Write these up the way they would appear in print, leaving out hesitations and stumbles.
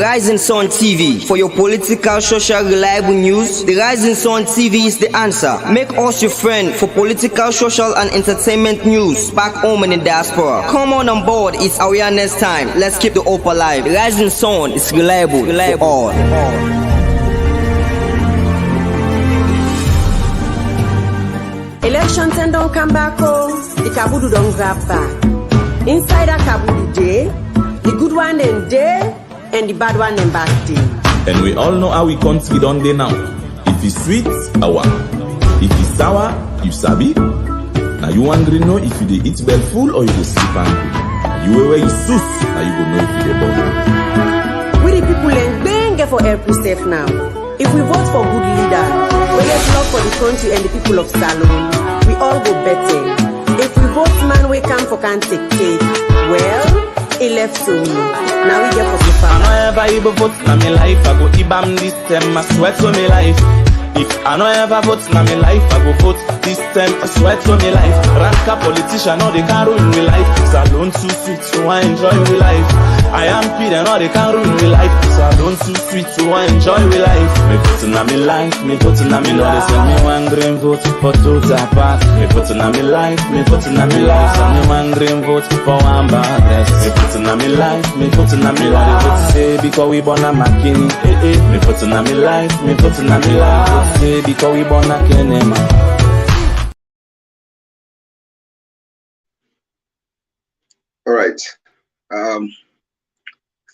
Rising Sun TV. For your political, social, reliable news, the Rising Sun TV is the answer. Make us your friend for political, social, and entertainment news back home and in the diaspora. Come on board, it's awareness time. Let's keep the hope alive. The Rising Sun is reliable for all. Elections and don't come back home, the Kabudu don't grab back. Inside a Kabudu day, the good one and day, and the bad one and bad day. And we all know how we country done day now. If it's sweet, awa. If it's sour, you sabi. Now you hungry know if you dey eat bell full or you dey sleep hungry. You where you sus, now you go know if you dey bubble. We the people and bang for every step now. If we vote for good leader, we get love for the country and the people of Salone, we all go better. If we vote man we come for can't take cake, well, he left to me. Now we get for the farm. I know ever vote na me life, I go ibam this time, I swear to me life. If I know ever vote na me life, I go vote this time, I swear to me life. Ranka politician, no they can't ruin me life. Salone too sweet, so I enjoy me life. I am Pete, no they can't ruin me life. Salone too sweet, so I enjoy me life. Me voting na me life, me voting na me life. They send me one green vote for two tapas. Me voting na me life, me voting na me life. Send me one green vote for one bad. Me voting na me life, me voting na me life. They vote say because we born a McKinney. Me voting na me life, me voting na me life. Say because we born a Kenema. All right.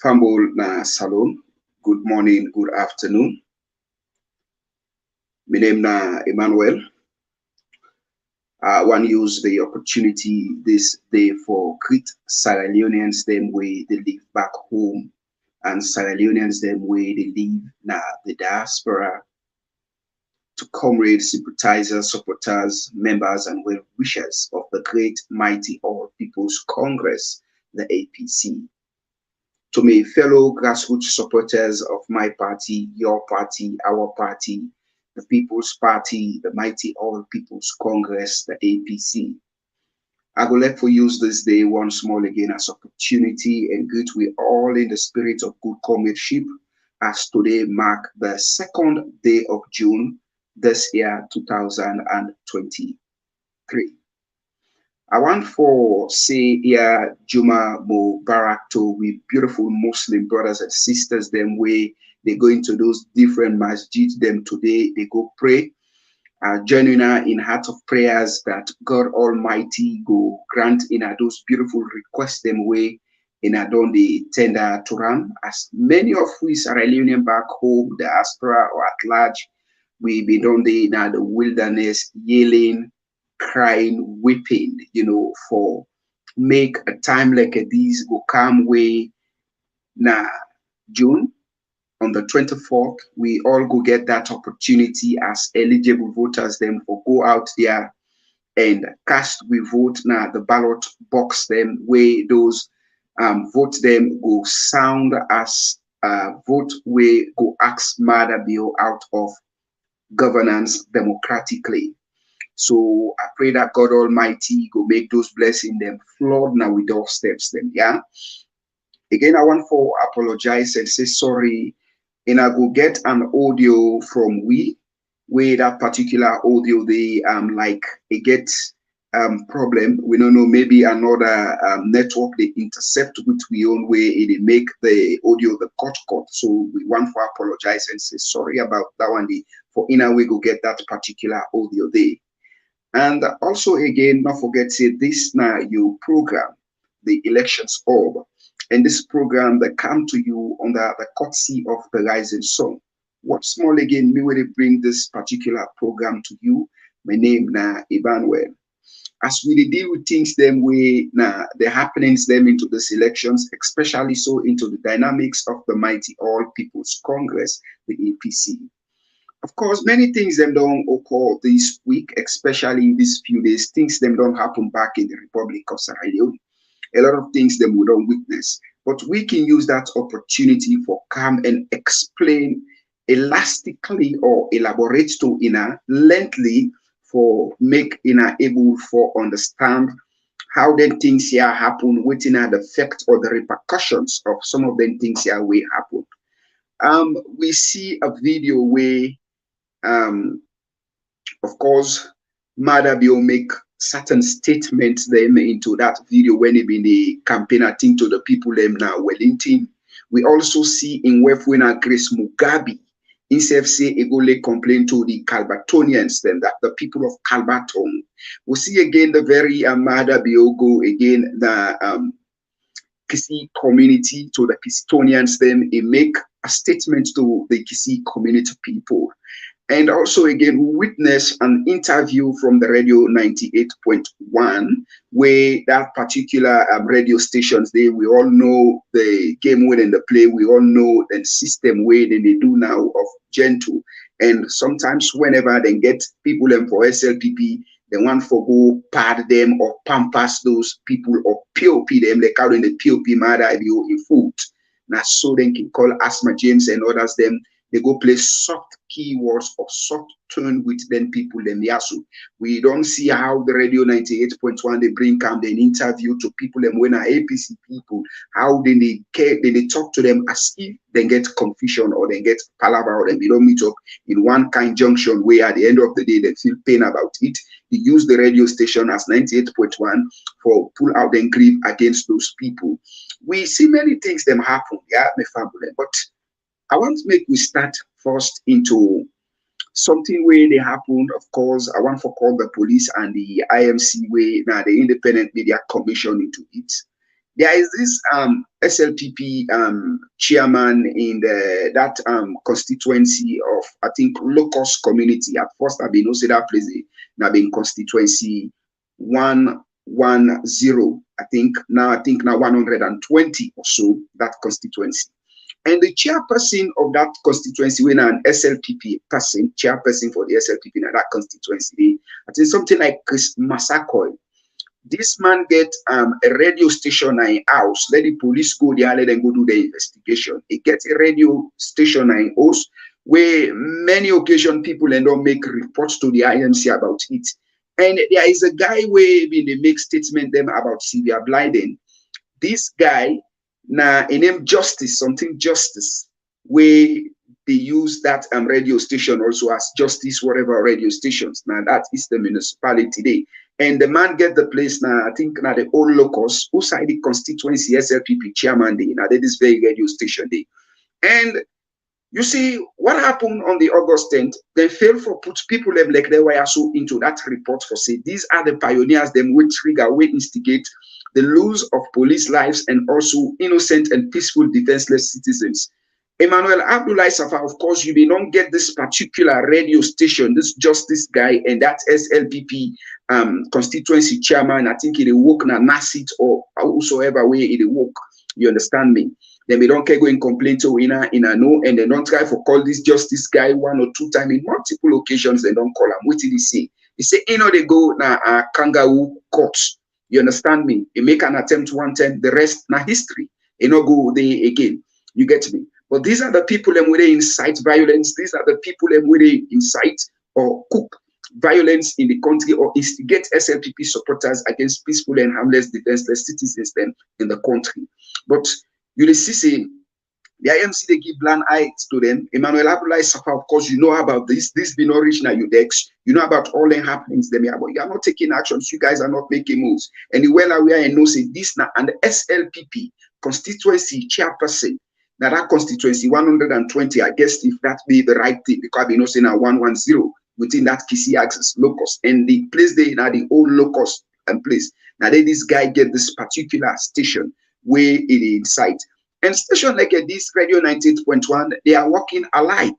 Fambol na Salone. Good morning, good afternoon. My name na Emmanuel. I want to use the opportunity this day for greet Sierra Leoneans them way they live back home and Sierra Leoneans them way they live na the diaspora, to comrades, sympathizers, supporters, members, and well-wishers of the great, mighty All People's Congress, the APC. To my fellow grassroots supporters of my party, your party, our party, the People's Party, the mighty All People's Congress, the APC. I would like to use this day once more again as opportunity and greet we all in the spirit of good comradeship, as today mark the 2nd day of June, this year 2023. I want for say here Juma Mubarak to we beautiful Muslim brothers and sisters them way they go into those different masjids them today they go pray, joining in heart of prayers that God Almighty go grant in those beautiful requests them way in a don the tender to run, as many of we Sierra Leonean back home, diaspora or at large, we be down there in the wilderness, yelling, crying, weeping, for make a time like this go come way na June on the 24th. We all go get that opportunity as eligible voters them for go out there and cast we vote na the ballot box them way those vote them go sound as vote way go ask mother bill out of governance democratically. So I pray that God Almighty go make those blessings them flood now with all steps them. Yeah. Again, I want to apologize and say sorry. And I go get an audio from we where that particular audio they like it gets problem. We don't know, maybe another network they intercept with we own way they make the audio the cut. So we want to apologize and say sorry about that one. For in a way go get that particular audio there. And also again, not forget say this now you program, the Elections Orb. And this program that come to you under the courtesy of the Rising Sun. Once more again, me will bring this particular program to you. My name na Emmanuel. As we deal with things them way now the happenings them into these elections, especially so into the dynamics of the mighty All People's Congress, the APC. Of course, many things them don't occur this week, especially in these few days. Things them don't happen back in the Republic of Sierra Leone. A lot of things them we don't witness, but we can use that opportunity for come and explain elastically or elaborate to lengthily for make able for understand how then things here happen, waiting at the effect or the repercussions of some of them things here will happen. We see a video where, of course, Mada Bio make certain statements them into that video when he been the campaign, I think, to the people them now Wellington. We also see in Wefwina Grace Mugabe himself say Egole complain to the Calbatonians, them that the people of Calbaton. We see again the very Mada Bio go again the Kisi community to the Kistonians, them he make a statement to the Kisi community people. And also, again, we witnessed an interview from the Radio 98.1, where that particular radio stations, we all know the game way and the play, we all know the system way that they do now of Gentoo. And sometimes whenever they get people for SLPP, they want for go pad them or pampas those people or POP them, they call in the POP matter in food. Now, so they can call Asma James and others them. They go play soft keywords or soft tone with them people them yasu. We don't see how the Radio 98.1 they bring come an interview to people them when are APC people, how they care, they talk to them as if they get confusion or they get palaver or they don't meet up in one kind junction where at the end of the day they feel pain about it. They use the radio station as 98.1 for pull out and grieve against those people. We see many things them happen, yeah, my family, but I want to make we start first into something where they happened. Of course, I want to call the police and the IMC way now the Independent Media Commission into it. There is this SLPP chairman in that constituency of, I think, Locust community. At first, I've been also that place now being constituency 110. I think now 120 or so that constituency. And the chairperson of that constituency, when an SLPP person, chairperson for the SLPP in that constituency, I think something like Chris Masakoy. This man get a radio station in house. Let the police go there, let them go do the investigation. He gets a radio station in house where many occasions people and don't make reports to the IMC about it. And there is a guy where they make statement them about severe blinding. This guy, now, in name Justice, something Justice, where they use that radio station also as Justice, whatever radio stations. Now, that is the municipality there. And the man get the place now, I think now the old locals, who side the constituency SLPP chairman there, now that is very radio station there. And you see, what happened on the August 10th, they failed for put people like they were also into that report for say, these are the pioneers, them will trigger, will instigate the lose of police lives and also innocent and peaceful defenseless citizens. Emmanuel Abdullahi Safa, of course, you may not get this particular radio station, this Justice guy, and that SLPP constituency chairman. I think it work na Nasit or whosoever way it work. You understand me? Then we don't care going complain to in a no, and they don't try for call this Justice guy 1 or 2 times in multiple occasions. They don't call him. What did he say? He say, they go na kangaroo courts. You understand me? You make an attempt one time, the rest na history. Go there again. You get me? But these are the people where they incite violence. These are the people where they incite or cook violence in the country or instigate SLPP supporters against peaceful and harmless, defenseless citizens then in the country. But you see, the IMC, they give blind eyes to them. Emmanuel Abdullahi Safa, of course, you know about this. This been original UDEX. You know about all the happenings them here, but you are not taking actions. You guys are not making moves. And the well aware and know say this now and the SLPP constituency chairperson. Now that constituency 120, I guess if that be the right thing, because we know say now 110 within that Kisi access locus. And the place they now the old locus and place. Now this guy get this particular station where it inside. And station like this Radio 98.1, they are working alike.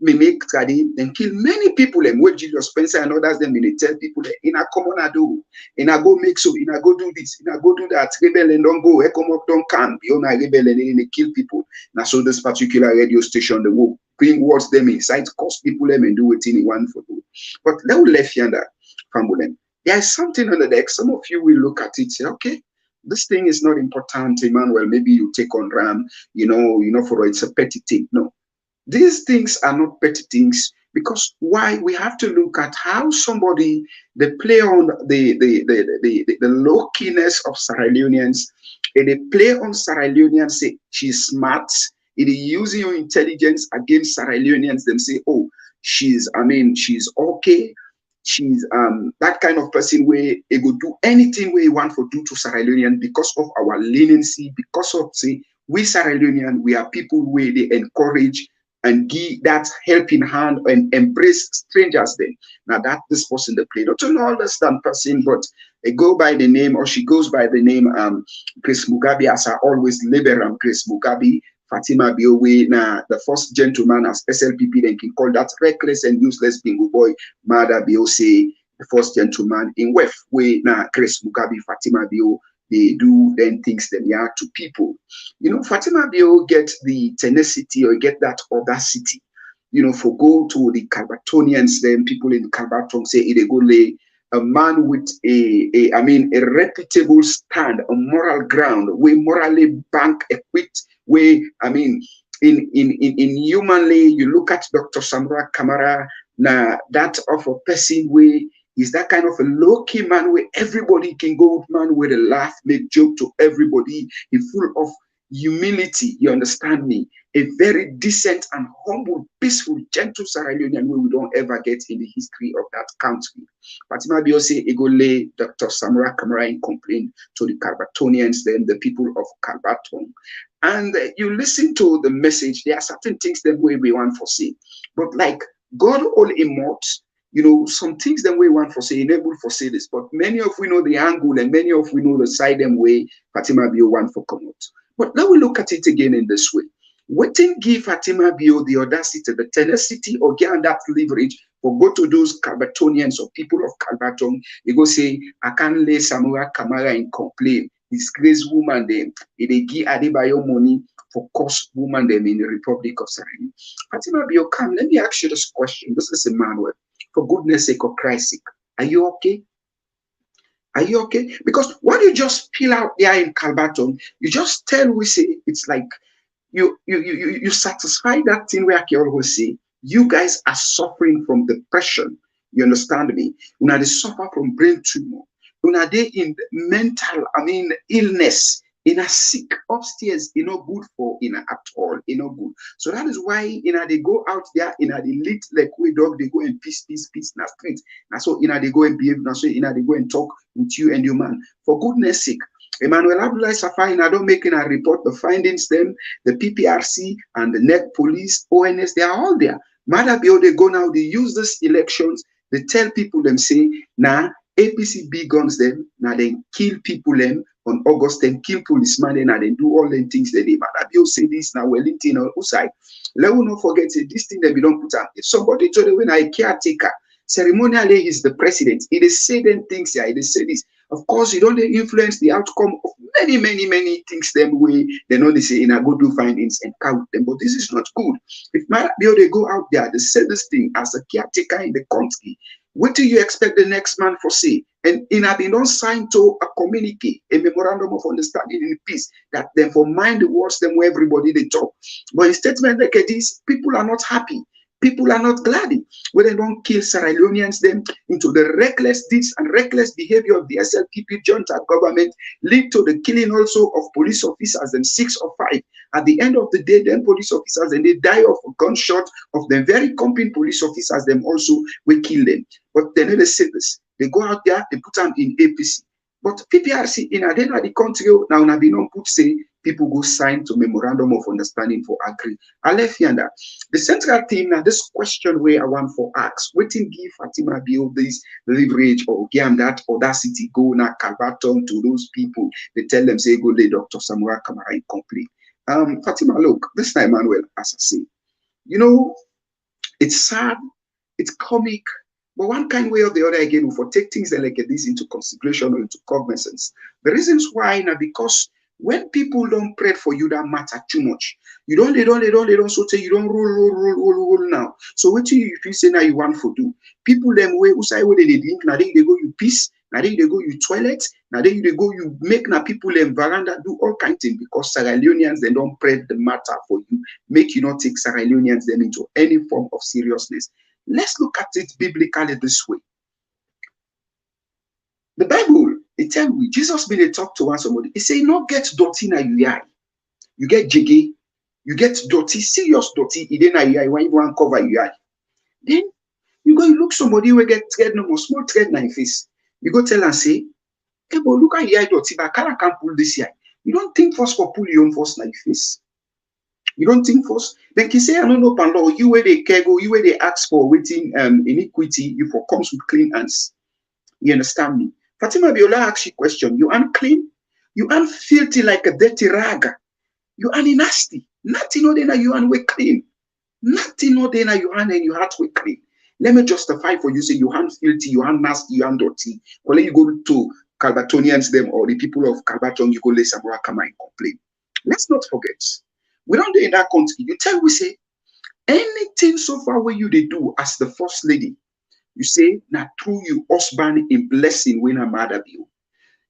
May make trade and kill many people and what Julius Spencer and others them they tell people in a common ado, in a go make so, in a go do this, in a go do that, rebel and don't go, come up, don't come, beyond a rebel and they kill people. Now so this particular radio station, they will bring words them inside, cost people them and do it in one for two. But they will left yonder from them. There is something on the deck. Some of you will look at it, say, okay, this thing is not important, Emmanuel. Maybe you take on RAM, for it's a petty thing. No. These things are not petty things because why we have to look at how somebody they play on the low-keyness of Sierra Leoneans and they play on Sierra Leoneans say she's smart It is using your intelligence against Sierra Leoneans. Them say, oh, she's okay. She's that kind of person where it will do anything we want for do to Sierra Leonean because of our leniency, because of say we Sierra Leonean, we are people where they encourage and give that helping hand and embrace strangers then. Now that this person they play, not to know understand person, but they go by the name, or she goes by the name Grace Mugabe, as I always label Grace Mugabe. Fatima Biowe, na the first gentleman as SLPP, then can call that reckless and useless bingo boy. Mada Bio say the first gentleman in West way na Grace Mugabe, Fatima Bio, they do then things them yeah to people. You know, Fatima Bio get the tenacity or get that audacity, you know, for go to the Calvatonians, then people in Calvaton say they go lay a man with a reputable stand, a moral ground, we morally bank equipped. Where in humanly, you look at Dr. Samura Kamara, now that of a person where is that kind of a low-key man where everybody can go with, man with a laugh, make joke to everybody, he's full of humility, you understand me? A very decent and humble, peaceful, gentle Sierra Leonean where we don't ever get in the history of that country. Fatima Bio say Egole Dr. Samura Kamara in complaint to the Calvatonians, then the people of Calvaton. And you listen to the message, there are certain things that we want to see. But like God all immortal, you know, some things that we want to say, enable for say this, but many of we know the angle and many of we know the side them way Fatima Bio want for come out. But now we look at it again in this way. What didn't give Fatima Bio the audacity, the tenacity, or get that leverage for go to those Calvatonians or people of Calvaton, they go say, I can't lay Samura Kamara in complaint. Disgrace woman them, they give Adebayo money for cost woman them in the Republic of Sierra Leone. Fatima Bio, come, let me ask you this question. This is Emmanuel. For goodness sake or Christ's sake, are you okay? Are you okay? Because what you just peel out there in Calvaton, you just tell we say it's like you satisfy that thing where I can always say you guys are suffering from depression. You understand me? When they suffer from brain tumor, when they in mental, illness, in a sick upstairs, good for at all, good. So that is why they go out there, they lit like we dog, they go and peace in the street. And so they go and behave, and so they go and talk with you and your man. For goodness sake, Emmanuel Abdullah Safai, don't make a report the findings, them, the PPRC and the NEC police, ONS, they are all there. Madabio, they go now, they use these elections, they tell people them say, nah, APC big guns them, now they kill people them on August 10, kill policemen and then do all the things that they Madabio say this now, Wellington or Usai. Let us not forget this thing that we don't put up. If somebody told you when I caretaker, ceremonially he's the president, he is say them things here, he say this. Of course, you don't influence the outcome of many things them way. They know they say in a go do findings and count them, but this is not good. If Madabio they go out there, they say this thing as a caretaker in the country. What do you expect the next man for say? And they don't sign to a communique, a memorandum of understanding in peace, that then for mind the words them where everybody they talk. But in statement like this, people are not happy. People are not glad when they don't kill Sierra Leoneans them into the reckless deeds and reckless behavior of the SLPP junta government lead to the killing also of police officers, them 6 or 5. At the end of the day, them police officers and they die of a gunshot of the very competent police officers, them also will kill them. But they never say this. They go out there, they put them in APC. But PPRC in the country now na be non put say people go sign to memorandum of understanding for agree. I left here that the central theme now this question where I want for ask, waiting give Fatima Bio this leverage or give that audacity go na Calvaton to those people. They tell them say go lay Dr. Samura Kamara in complete. Fatima, look, this time Emmanuel, as I say, it's sad, it's comic. But one kind way or the other again, we for take things like this into consideration or into cognizance. The reasons why now because when people don't pray for you, that matter too much. They don't so tell you don't roll now. So what you if you say now you want to do? People them way who say where they drink, now they go you piss, now they go you toilet, now they go you make now people them veranda do all kinds of things because Sierra Leoneans they don't pray the matter for you, make you not take Sierra Leoneans them into any form of seriousness. Let's look at it biblically this way. The Bible, it tells me, Jesus made a talk to one somebody. He said, not get dirty now you are. You get jiggy, you get dirty, serious dirty, then when you want to cover your eye. Then you go, you look somebody who get thread no more, small thread in your face. You go tell and say, hey, but look at your eye dirty, but I can't pull this eye. You don't think first for pull your own first in your face. You don't think first. Then can say, I don't know, Pando, you where they care go, you where they ask for waiting iniquity, you for comes with clean hands. You understand me? Fatima Biola asks you a question. You unclean? You unfilthy like a dirty rag. You are nasty. Nothing other than you and we clean. Nothing other than you and your heart we clean. Let me justify for you, say you hand filthy, you hand nasty, you hand dirty. Or let you go to Calbatonians them or the people of Calbaton, you go let Samora come and complain. Let's not forget. We don't do in that country. You tell we say anything so far where you they do as the first lady. You say now through you husband in blessing when a mother bill.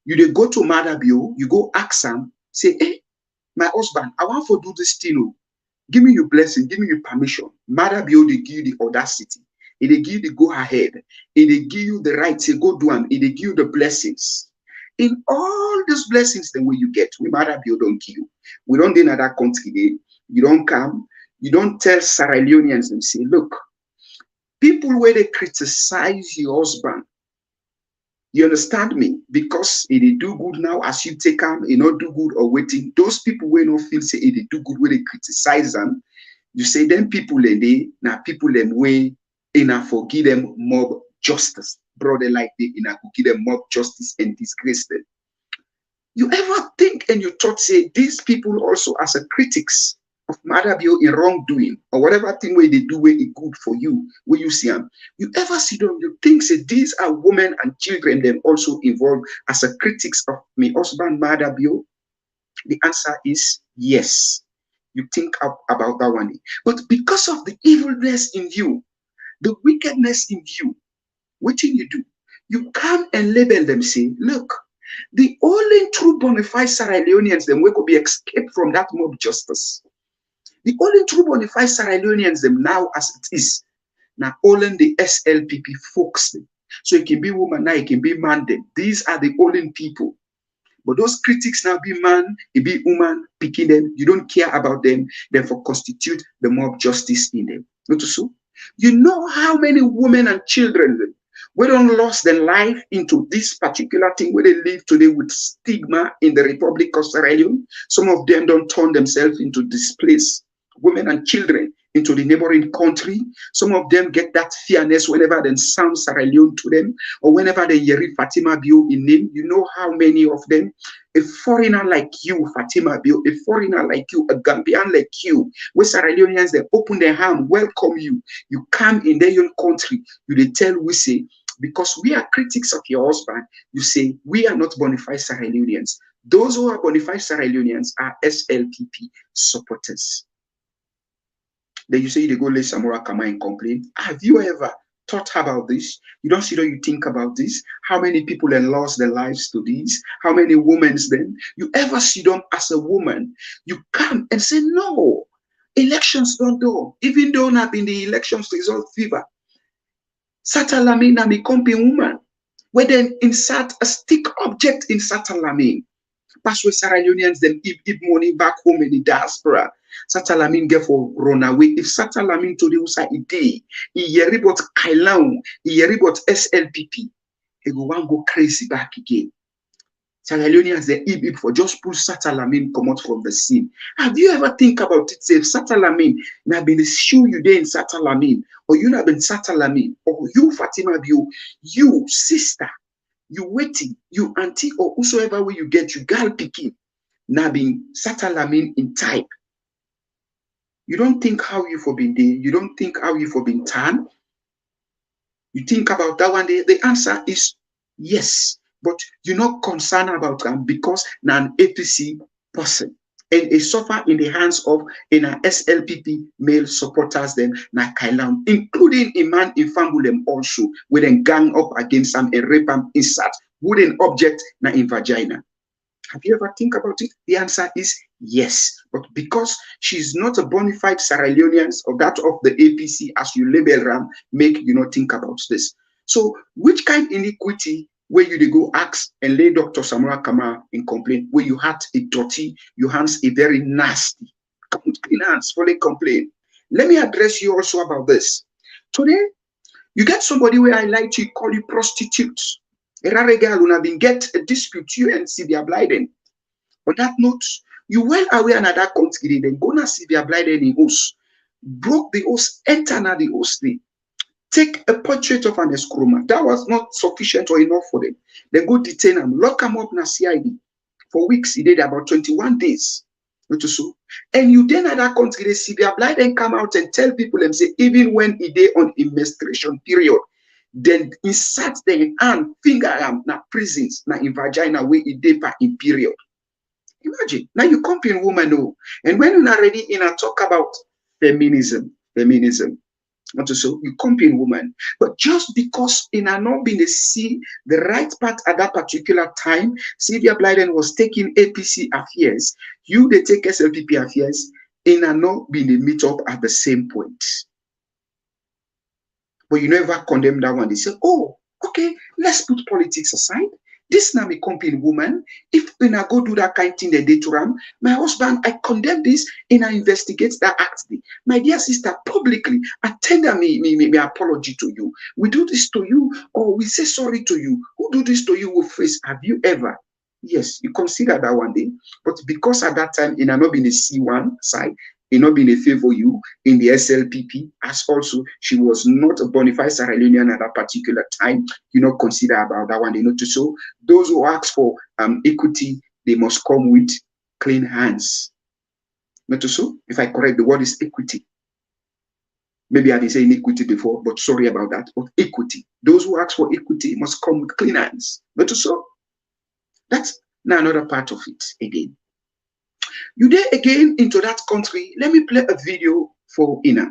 You they go to mother bill, you go ask them, say, hey, my husband, I want to do this thing. Give me your blessing, give me your permission. Mother bill, they give you the audacity. They give you the go ahead. They give you the right to go do them. They give you the blessings. In all these blessings, then when you get, we mother bill don't kill. We don't do another country. You don't come. You don't tell Sierra Leoneans and say, look, people where they criticize your husband, you understand me? Because if they do good now, as you take them, they not do good or waiting. Those people where no feel say if they do good where they criticize them, you say them people and they now people them way enough forgive them mob justice. Brother like they enough give them mob justice and disgrace them. You ever think and you thought say these people also as a critics of Mother Bio in wrongdoing or whatever thing where they do where it good for you, where you see them, you ever see them, you think say these are women and children them also involved as a critics of me husband Mother Bio? The answer is yes. You think about that one. But because of the evilness in you, the wickedness in you, what thing you do? You come and label them, say, look, the only true bona fide Sierra Leoneans them will be escaped from that mob justice. The only true bona fide Sierra Leoneans them now as it is, now only the SLPP folks them. So it can be woman now, it can be man them. These are the only people. But those critics now be man, it be woman, picking them. You don't care about them, therefore constitute the mob justice in them. Not so. You know how many women and children we don't lost their life into this particular thing where they live today with stigma in the Republic of Sierra Leone. Some of them don't turn themselves into displaced women and children into the neighboring country. Some of them get that fearness whenever they sound Sierra Leone to them or whenever they hear Fatima Bio in name. You know how many of them, a foreigner like you, Fatima Bio, a foreigner like you, a Gambian like you, where Sierra Leoneans, they open their hand, welcome you. You come in their own country, you they tell we say, because we are critics of your husband, you say, we are not bona fide Sierra Leoneans. Those who are bona fide Sierra Leoneans are SLPP supporters. Then you say they go let Samora come and complain. Have you ever thought about this? You don't see that you think about this? How many people have lost their lives to this? How many women then? You ever see them as a woman? You come and say, no, elections don't do. Even though not in the elections result fever. Satalamin na me comping woman. Where then insert a stick object in Satalamin. Pass with Sierra Leoneans then give money back home in the diaspora. Satalamin get for run away. If Satalamin today was a day, he hear about Kailan, he hear about SLPP, he go one go crazy back again. Sierra Leoneans they if for just pull Satalamin come out from the scene. Have you ever think about it? Say if Satalamin now been shoe you there in Satalamin, or you not been Satalamin, or you Fatima Bio, you sister, you waiting, you auntie, or whosoever way you get, you girl picking, now being Satalamin in type. You don't think how you for been there. You don't think how you for been tan. You think about that one day. The answer is yes. But you're not concerned about them because now an APC person. And a suffer in the hands of an SLPP male supporters them na Kailan, including a man in Fambulem also, with a gang up against them and rape them inside wooden object na in vagina. Have you ever think about it? The answer is yes. But because she's not a bona fide Sierra Leonean or that of the APC as you label Ram, make you not think about this. So which kind of iniquity where you go ask and lay Dr. Samora Kama in complaint, where you had a dirty, your hands a very nasty, come with clean hands, fully complain. Let me address you also about this. Today, you get somebody where I like to call you prostitutes. A rare girl who have been get a dispute you and Sylvia Blyden. On that note, you well aware another country, then go na Sylvia Blyden in house, broke the house, enter na the house, take a portrait of an escroma. That was not sufficient or enough for them. They go detain him, lock him up na CID. For weeks, he did about 21 days. And you then at that country, the Sylvia Blyden come out and tell people and say, even when he did on a menstruation period, then he sat there and finger him na prisons, na in vagina where he did in period. Imagine, now you compare woman, oh, and when you're not ready in a talk about feminism, you compare woman, but just because in a not being to see the right part at that particular time, Sylvia Blyden was taking APC affairs, you they take SLPP affairs, in a not being to meet up at the same point. But you never condemn that one. They say, oh, okay, let's put politics aside. This now me company woman. If when I go do that kind of thing they did to Ram, my husband, I condemn this and I investigate that act. My dear sister, publicly, I tender me apology to you. We do this to you, or we say sorry to you. Who do this to you with face? Have you ever? Yes, you consider that one day. But because at that time, it had not been a C1 side, it not been a favor you in the SLPP, as also she was not a bona fide Sierra Leonean at that particular time. You not consider about that one. They know to so those who ask for equity, they must come with clean hands. Not to so. If I correct, the word is equity. Maybe I didn't say inequity before, but sorry about that. But equity. Those who ask for equity must come with clean hands. Not to so. That's now another part of it again. You there again into that country. Let me play a video for Ina.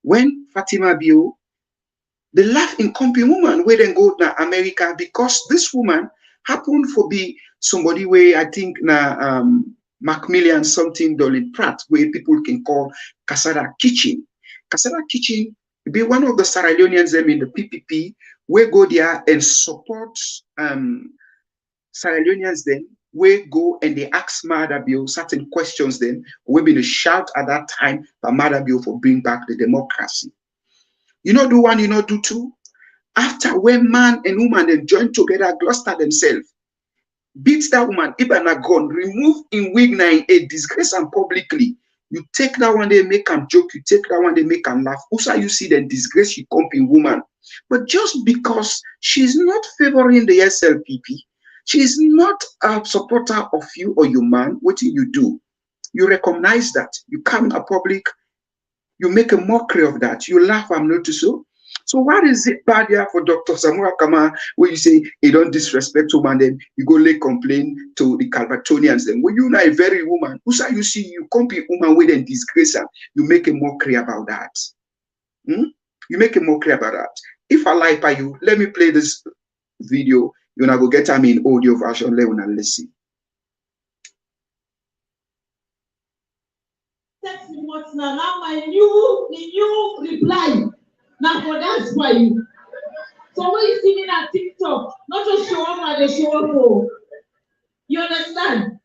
When Fatima Bio, the laugh in company woman where then go to America because this woman happened to be somebody where I think na Macmillan something Dolly Pratt where people can call Kasada Kitchen. Kasada Kitchen be one of the Sierra Leoneans them in the PPP where go there and support Sierra Leoneans then. We go and they ask Maada Bio certain questions then, we been a shout at that time by Maada Bio for bring back the democracy. You know do one, you know do two. After when man and woman they join together, Gloucester themselves, beat that woman, Ibana gun, remove in wig 98, disgrace and publicly. You take that one, they make them joke, you take that one, they make them laugh. Also, you see then disgrace you come in woman. But just because she's not favoring the SLPP, she is not a supporter of you or your man. What do? You recognize that. You come in a public, you make a mockery of that. You laugh, I'm not so. So what is it bad here for Dr. Samura Kama where you say he don't disrespect woman, then you go lay complain to the Calvatonians then? When you're not a very woman, who say you see you compete woman with and disgrace her, you make a mockery about that. You make a mockery about that. If I lie by you, let me play this video. You're gonna go get them in audio version. Let's see. Now my new reply. Now for that's why you. So when you see me on TikTok, not just show up and they show up for. You understand?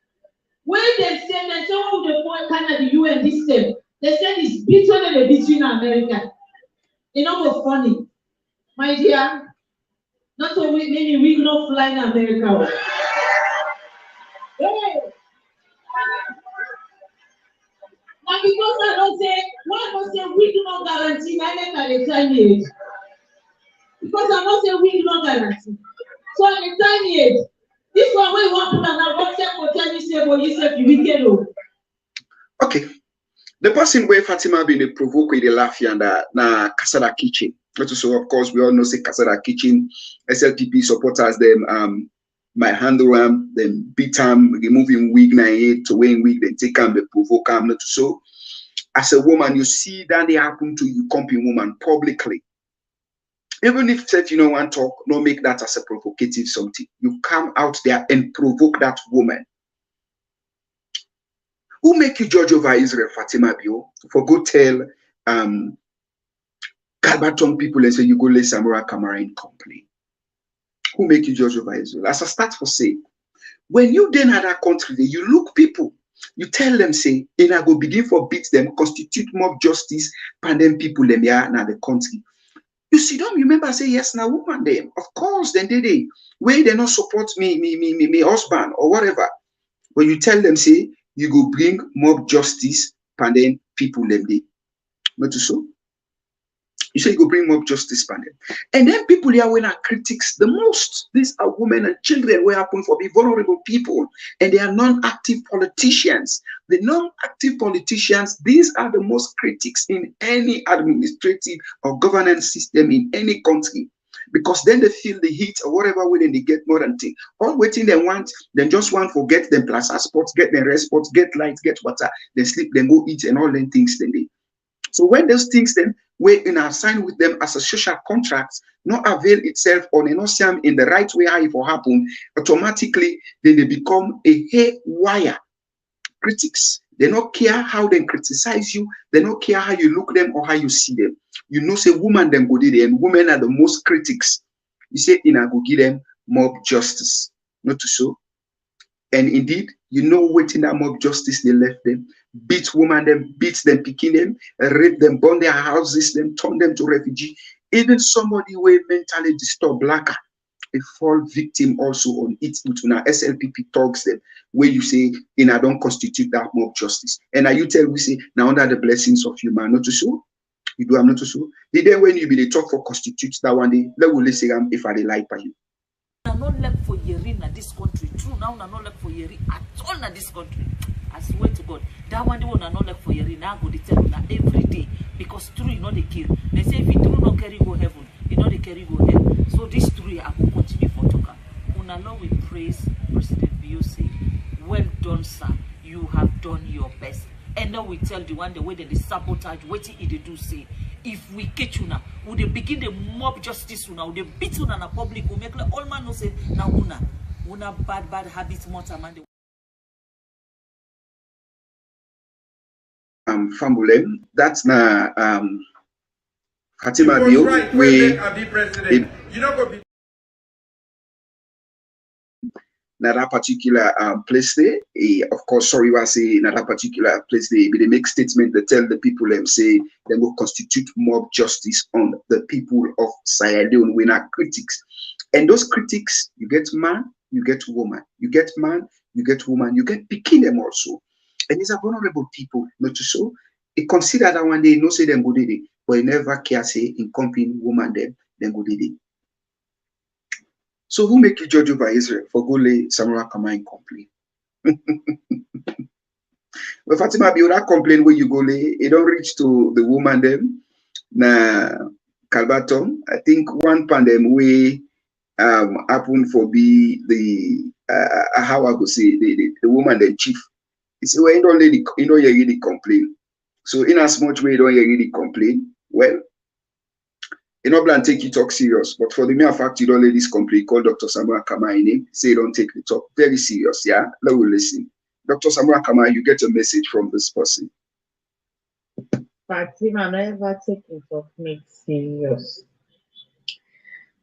When they say that some of the point Canada, the UN, this thing, they say it's better than the between America. You know what's funny, my dear. Not so maybe we not fly in America. Hey. Now because I don't say, why don't say we do not guarantee my neck at the tiny age? Because I don't say we do not guarantee. So at the tiny age, this one we want to know what for tell you say for you say you wicked. Okay. The person where Fatima been provoke with the laugh and na Kasada Kitchen. So of course we all know say Kasada Kitchen, SLPP supporters them my handle them beat them, removing wig 98 to wearing wig, then take them, they provoke them. So as a woman, you see that they happen to you, company woman publicly. Even if said you don't want to talk, don't make that as a provocative something. You come out there and provoke that woman. Who make you judge over Israel, Fatima Bio? For go tell Galbaton people and say you go let Samura Kamarin complain. Who make you judge over Israel? As I start for say, when you then had that country, you look people You tell them, say, and I go begin for beat them, constitute mob justice, and then people them here now the country. You see, don't remember say yes, now woman them. Of course, then they where they not support me husband or whatever. But you tell them, say, you go bring mob justice, and then people them they. Not so. You say you go bring mob justice panel. And then people here when are critics the most. These are women and children where happen for be vulnerable people. And they are non-active politicians. The non-active politicians, these are the most critics in any administrative or governance system in any country. Because then they feel the heat or whatever way, then they get more than thing. All waiting they want, then just want for get them plaza spots, get them rest spots, get lights, get water, then sleep, then go eat and all them things then they. So when those things then we in our sign with them as a social contract, not avail itself or not see them in the right way how it will happen, automatically then they become a haywire critics. They don't care how they criticize you, they don't care how you look them or how you see them. You know, say woman them go there, and women are the most critics. You say in a go give them mob justice, not to so. And indeed, you know what in that mob justice they left them. Beat women them, beat them, picking them, rape them, burn their houses, them, turn them to refugee. Even somebody who mentally disturbed blacker, a fall victim also on it. Now SLPP talks them where you say, in I don't constitute that mob justice. And now you tell we say, now under the blessings of human, not to so. You do I'm not to so. The day when you be the talk for constitute that one day, let will listen if I like by you. Not left for Yeri in this country. True now, not left for Yeri at all in this country. I swear to God, that one day will not left for Yeri. Now go to tell you every day because true you know they kill. They say if you true not carry go heaven, you know they carry go hell. So this true I will continue for talker. Una Lord we praise President BOC. Well done, sir. You have done your best. And now we tell the one the way that they sabotage, waiting they do say. If we catch you now, would they begin the mob justice now? Would they beat you na public? Will make like all man know say now una bad habits more man. Fambulem, that's na Fatima Bio. Right, we president. You know go be that particular place there, of course, sorry, I say that particular place there, but they make statement, they tell the people them say they will constitute mob justice on the people of Sierra Leone. We're not critics, and those critics, you get man, you get woman, you get man, you get woman, you get picking them also, and these are vulnerable people, not so. They consider that one day, no say them go there, but they never care say in company woman them go there. So who make you judge over Israel for Gole Samura Kama in complain? But Fatima be that complain where you go lay, it don't reach to the woman them na Kalbaton. I think one pandem way happen for be the how I go say the woman then chief. It's where you don't really complain. So in as much way you don't really complain, well. You know, plan take you talk serious, but for the mere fact you don't let this complaint, call Dr. Samura Kama in him, say you don't take the talk very serious, yeah? Let me listen. Dr. Samura Kama, you get a message from this person. Fatima never take the talk make serious.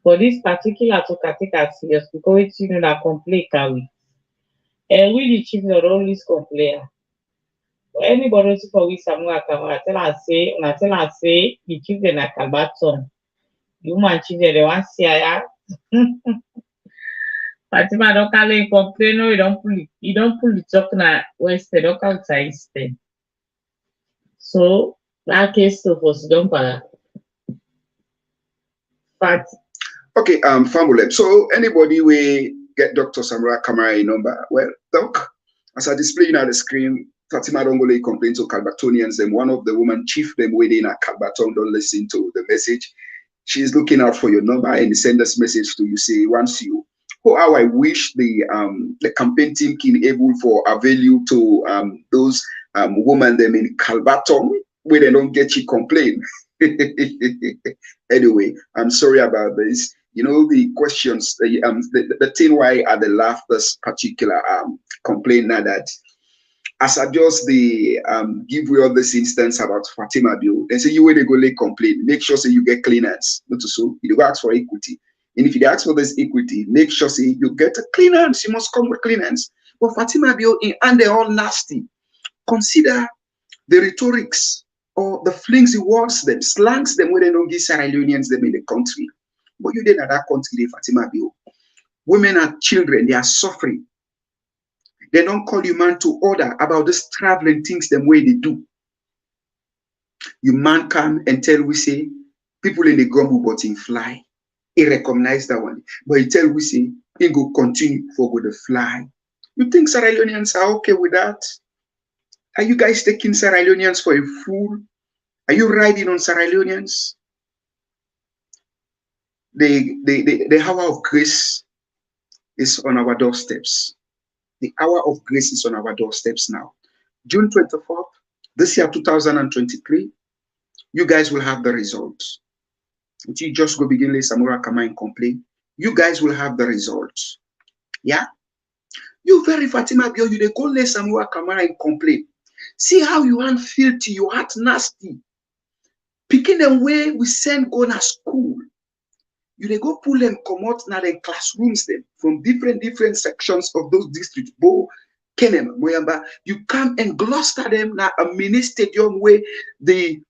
For this particular talk, I take as serious because it's you know that complaint carry. And we the chief not always complain. But anybody for we Samura Kama, tell her say the chief then a Kalbaton. You man children, they want to see ya. Fatima don't call it complain, no, you don't pull the talk na west, they don't call it east. So that case of us don't para. But okay, Famulem. So anybody we get Dr. Samura Kama number? Well, doc, as I display on the screen, Fatima Dongole complained to Kalbatonians, and one of the woman chief them waiting at Kalbaton don't listen to the message. She's looking out for your number and send us message to you. Say once you, oh how I wish the campaign team can able for avail you to those women them in Kalbaton where they don't get you complain. Anyway, I'm sorry about this. You know the questions, the thing why I laugh this particular complaint now that. As I just the give you all this instance about Fatima Bill, and say you when they go lay complain, make sure say you get clearance. Not to so you go ask for equity. And if you ask for this equity, make sure say you get a clearance. You must come with clearance. But Fatima Bio and they're all nasty. Consider the rhetorics or the flimsy words, them slangs, them when they don't give Sierra Leoneans them in the country. But you did in that country, Fatima Bio. Women and children, they are suffering. They don't call you man to order about this traveling things the way they do. You man come and tell we say people in the gumbo but in fly. He recognize that one. But he tell we say he go continue for go to fly. You think Sierra Leoneans are okay with that? Are you guys taking Sierra Leoneans for a fool? Are you riding on Sierra Leoneans? The hour of grace is on our doorsteps. The hour of grace is on our doorsteps now. June 24th, this year 2023, you guys will have the results. If you just go begin let Samura come and complain, you guys will have the results. Yeah? You very Fatima Bio, you they go let Samura come and complain. See how you aren't filthy, you aren't nasty. Picking them way we send go to school. You they go pull them come out now in classrooms them from different sections of those districts. Bo Kenem, Moyamba, you come and gluster them now a mini stadium where the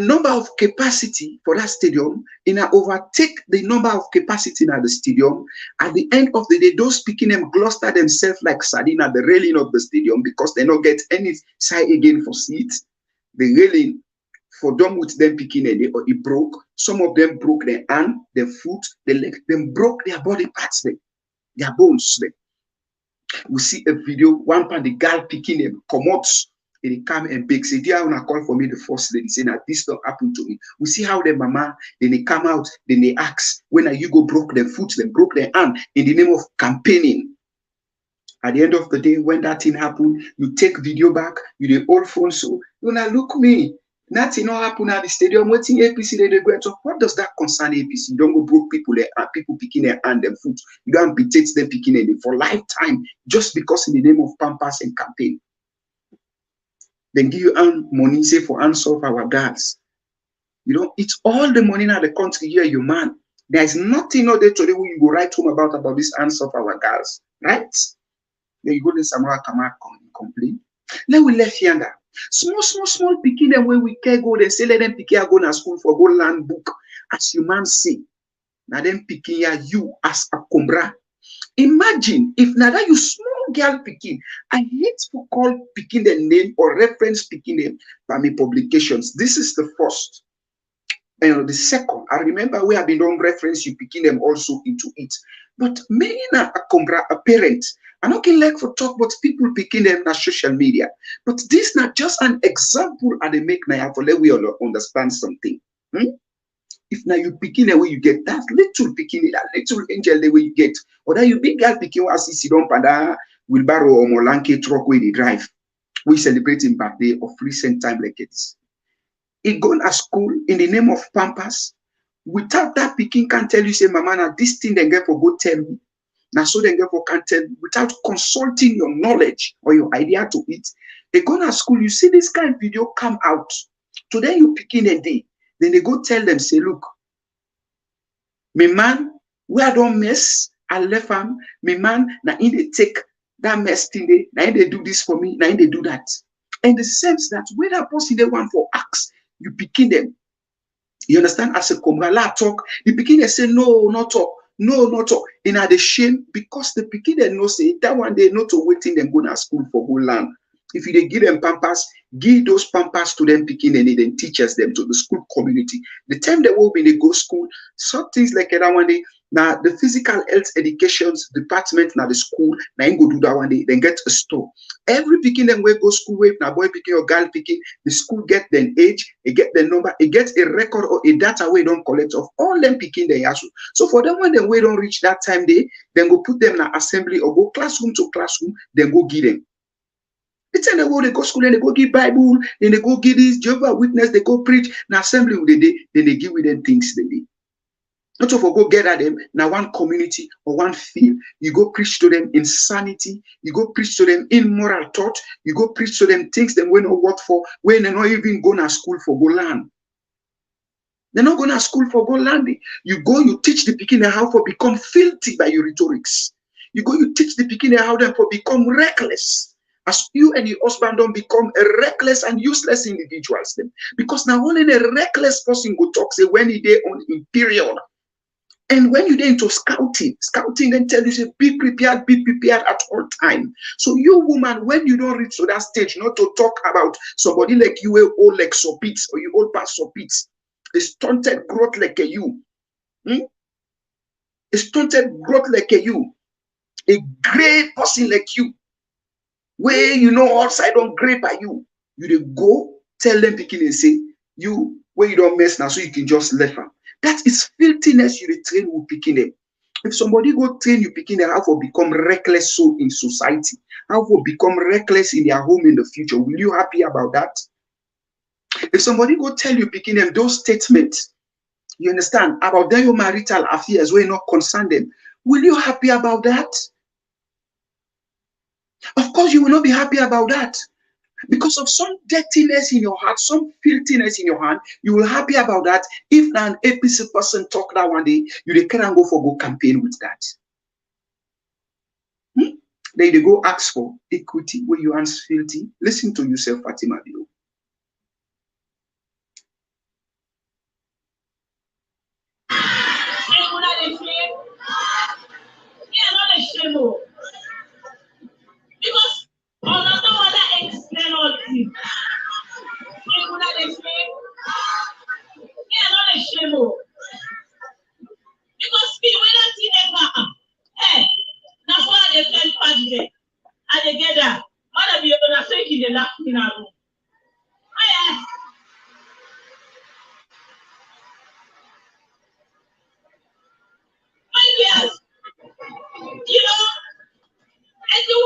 number of capacity for that stadium in overtake the number of capacity in the stadium. At the end of the day, those picking them cluster themselves like sardine at the railing of the stadium because they don't get any side again for seats. The railing for them with them picking it broke. Some of them broke their hand, their foot, their leg, them broke their body parts, their bones. We see a video, one pan the girl picking them come out. And they come and beg, say, dear, when I call for me the first lady, say, that this don't happen to me. We see how the mama, then they come out, then they ask, when are you go broke their foot, then broke their hand in the name of campaigning. At the end of the day, when that thing happened, you take video back, you the old phone, so you now look me. Nothing not happen at the stadium, waiting APC, they go and talk. What does that concern APC? You don't go broke people, people picking their hand and foot. You don't amputate them picking it for lifetime, just because in the name of Pampas and campaign. Then give you money, say for answer of our guards. You know, it's all the money in the country here, you man. There is nothing out there today where you go write home about this answer of our guards, right? Then you go to Samara Kamar complain. Then we left yonder. Small picking them where we can go, they say let them pick here go to school for go land book. As you man say. Now them picking here you as a combra. Imagine if now that you small girl picking, I hate to call picking the name or reference picking name by me publications. This is the first. And the second, I remember we have been on reference you picking them also into it. But many a parent, I'm not going like for talk about people picking them on social media. But this is not just an example and they make now for let we all understand something. If now you picking the way you get that little picking it, that little angel the way you get, or that you big girl picking what see don't pada wheelbarrow or molanke truck where they drive. We celebrating birthday of recent time like this. He gone to school in the name of Pampas. Without that picking can tell you say, mama, now this thing they get for go tell me. Now so they get for can tell me without consulting your knowledge or your idea to it. They go to school, you see this kind of video come out. Today you picking a day. Then they go tell them, say, look, me man, we I don't mess, I left him, me man, now in they take that mess thing, now they do this for me, now they do that. And the sense that when that person they want for acts, you picking them. You understand? As a comrade talk, the picking they say, no, not talk, no, not talk. And are the shame because the picking they know say that one day not to waiting them go to school for whole land. If you give them Pampas, give those Pampas to them picking and then teachers them to the school community. The time they will be they go school, some things like that one day. Now the physical health education department now the school now you go do that one day, then get a store. Every picking them will go school with now boy picking or girl picking, the school get then age, it get the number, it gets a record or a data we don't collect of all them picking the yasu. So for them when they don't reach that time day, then go put them in an assembly or go classroom to classroom, then go give them. It's in the world they go school and they go give Bible, then they go give this Jehovah Witness, they go preach, now assembly with the day, then they give with them things they need. Not to go gather them now one community or one field. You go preach to them insanity, you go preach to them immoral thought, you go preach to them things they will not work for, when they're not even going to school for go land. They're not going to school for go land. You go, you teach the beginner how to become filthy by your rhetorics. You go, you teach the pikin how them for become reckless. As you and your husband don't become a reckless and useless individuals. Then. Because now only a reckless person go talk say when he dey on imperial. And when you dey into scouting then tell you say be prepared at all time. So you woman, when you don't reach to that stage, not to talk about somebody like you will old like Sopits or you old past Sopits, a stunted growth like you. A stunted growth like you, a great person like you, where you know all side on great by you. You go tell them picking and say, you where you don't mess now, so you can just left them. That is filthiness you train with picking them. If somebody go train you picking them, how to become reckless so in society, how to become reckless in their home in the future, will you happy about that? If somebody go tell you picking them those statements, you understand, about their marital affairs where not concern them, will you happy about that? Of course, you will not be happy about that. Because of some dirtiness in your heart, some filthiness in your hand, you will happy about that. If an APC person talk that one day, you can't go campaign with that. They go ask for equity where you answer filthy. Listen to yourself, Fatima Bio. Because another one that explain all this. They would not explain. They are not a shame. Because we will not see them. Hey, that's why they fell party. And they get that. Mother be able to take in the last in our room. Yes. You know, and you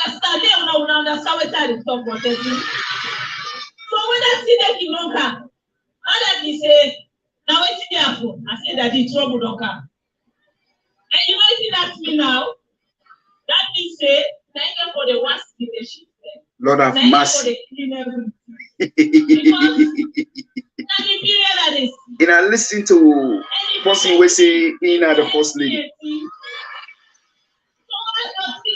understand, they will understand what that is talking about. So when I see that you don't come, other they say, now what's the apple? I say that the trouble don't come. And you know see that me now? That means say, thank you for the worst leadership. Lord have mercy. And I listen to person we say in the first lady. Where don't see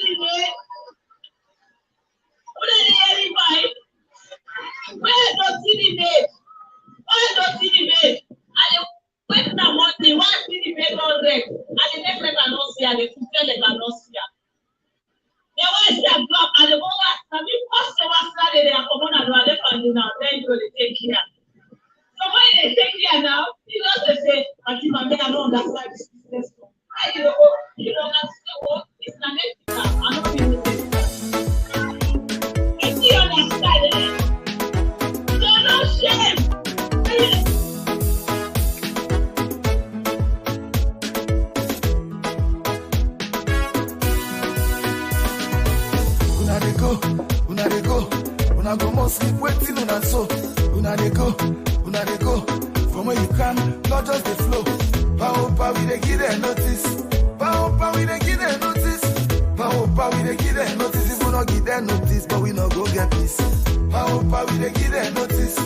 the bed? Why don't see the bed? And wait now Monday, why see the bed all red? And the next leg cannot see, and the future leg cannot see. They always say drop, and the moment I mean, first they want to they are common and they find now, then they take care. So when they take care now, you know they say, I think my man I don't understand this business. You know, that's what it's an ethical. I'm not feeling this. If you understand it, you're not shame. Una go must keep waiting on and so. Una they go. From where you come, not just the flow. Power, we they give them notice. Power, we they give them notice. Power, we they give them notice. If we not give them notice, but we not go get this. Power, we they give them notice.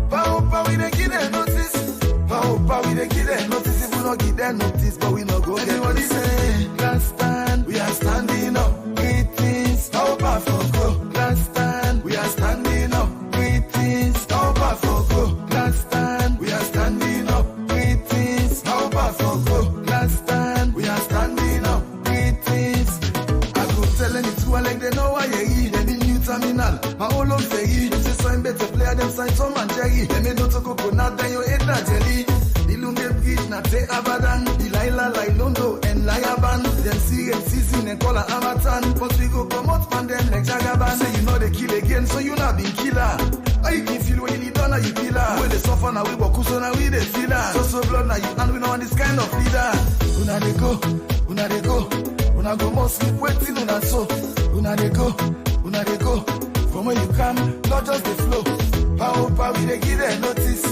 Power, we they give them notice. Power, we they give them notice. If we not give them notice, but we not go get this. Everybody say, last stand, we are standing up. Greetings, power for go. Last stand, we are standing up. Greetings, power for go. Last stand, we are standing up. Greetings, power for go. Last stand, we are standing up. Greetings. I go telling it to like they know why you eat. They the new terminal, my whole own fairy. They say sign better player them sign Tom and Jerry. They made no to coconut, then you ate that jelly. The Lunge Bridge, not say Abadan. Delilah, like Londo and Liaban. Them see and season and call a Amatan. But we go promote man them like Jagaban. Say you know they kill again, so you not been killer. Or you can feel when you need done, you killer. When they suffer now we walk, so now we they feel her. So blood now you and we know this kind of leader. Una they go. Una go must keep waiting on and so. Una they go. From where you come, not just the flow. Power, we they give them notice.